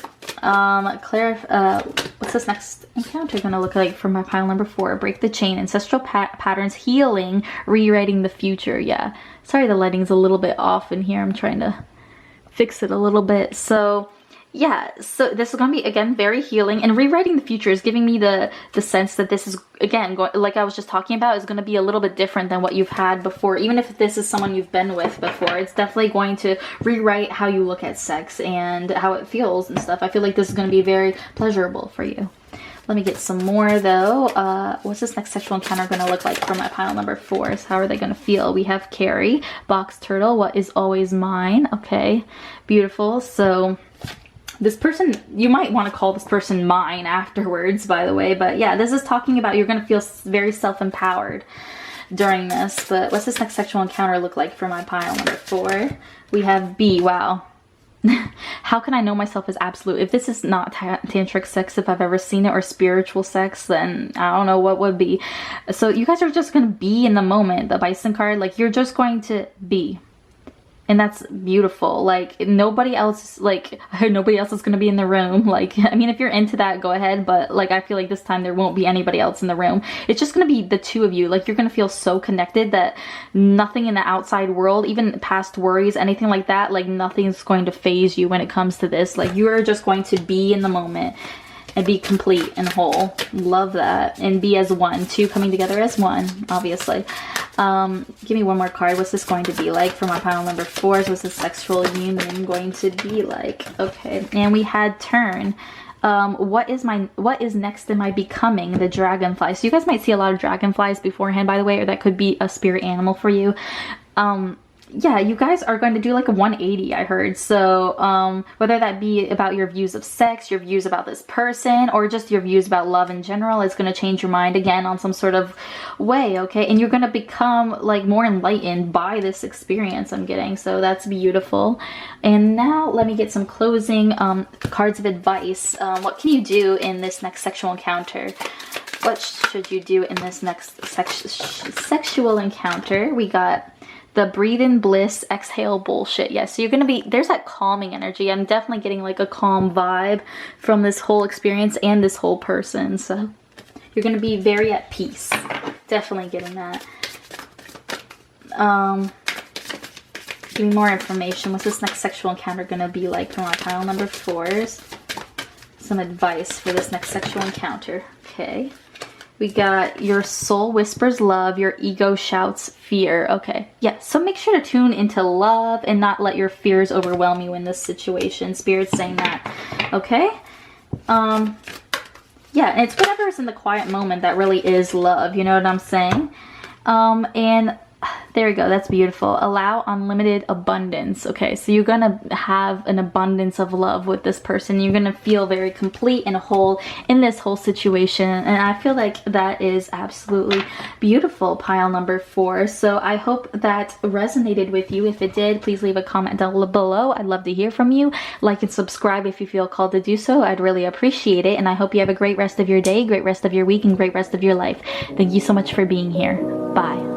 What's this next encounter gonna look like for my pile number 4? Break the chain, ancestral patterns, healing, rewriting the future. Yeah, sorry the lighting's a little bit off in here. I'm trying to fix it a little bit. So yeah, so this is gonna be, again, very healing, and rewriting the future is giving me the sense that this is, again, like I was just talking about, is gonna be a little bit different than what you've had before. Even if this is someone you've been with before, it's definitely going to rewrite how you look at sex and how it feels and stuff. I feel like this is gonna be very pleasurable for you. Let me get some more though. What's this next sexual encounter gonna look like for my pile number 4? So how are they gonna feel? We have Carrie, box turtle, what is always mine. Okay, beautiful. So this person, you might want to call this person mine afterwards, by the way, but yeah, this is talking about you're going to feel very self-empowered during this. But what's this next sexual encounter look like for my pile number 4? We have B. Wow. How can I know myself as absolute? If this is not tantric sex, if I've ever seen it, or spiritual sex, then I don't know what would be. So you guys are just going to be in the moment. The Bison card, like, you're just going to be. And that's beautiful. Like, nobody else, like, nobody else is going to be in the room. Like, I mean, if you're into that, go ahead. But, like, I feel like this time there won't be anybody else in the room. It's just going to be the two of you. Like, you're going to feel so connected that nothing in the outside world, even past worries, anything like that, like, nothing's going to phase you when it comes to this. Like, you are just going to be in the moment and be complete and whole. Love that. And be as one. Two coming together as one, obviously. Give me one more card. What's this going to be like for my pile number 4? What's the sexual union going to be like? Okay, and we had turn. What is next in my becoming? The dragonfly. So you guys might see a lot of dragonflies beforehand, by the way, or that could be a spirit animal for you. Yeah, you guys are going to do like a 180, I heard. So whether that be about your views of sex, your views about this person, or just your views about love in general, it's going to change your mind again on some sort of way, okay? And you're going to become like more enlightened by this experience I'm getting. So that's beautiful. And now let me get some closing cards of advice. What can you do in this next sexual encounter? What should you do in this next sexual encounter? We got the breathe in bliss, exhale bullshit. Yes, so you're gonna be, there's that calming energy. I'm definitely getting like a calm vibe from this whole experience and this whole person. So you're gonna be very at peace. Definitely getting that. Give me more information. What's this next sexual encounter gonna be like for my pile number 4s? Some advice for this next sexual encounter. Okay. We got your soul whispers love, your ego shouts fear. Okay. Yeah, so make sure to tune into love and not let your fears overwhelm you in this situation. Spirit's saying that. Okay? Yeah, and it's whatever's in the quiet moment that really is love. You know what I'm saying? And there we go. That's beautiful. Allow unlimited abundance. Okay, so you're gonna have an abundance of love with this person. You're gonna feel very complete and whole in this whole situation, and I feel like that is absolutely beautiful, pile number 4. So I hope that resonated with you. If it did, please leave a comment down below. I'd love to hear from you. Like and subscribe if you feel called to do so. I'd really appreciate it, and I hope you have a great rest of your day, great rest of your week, and great rest of your life. Thank you so much for being here. Bye.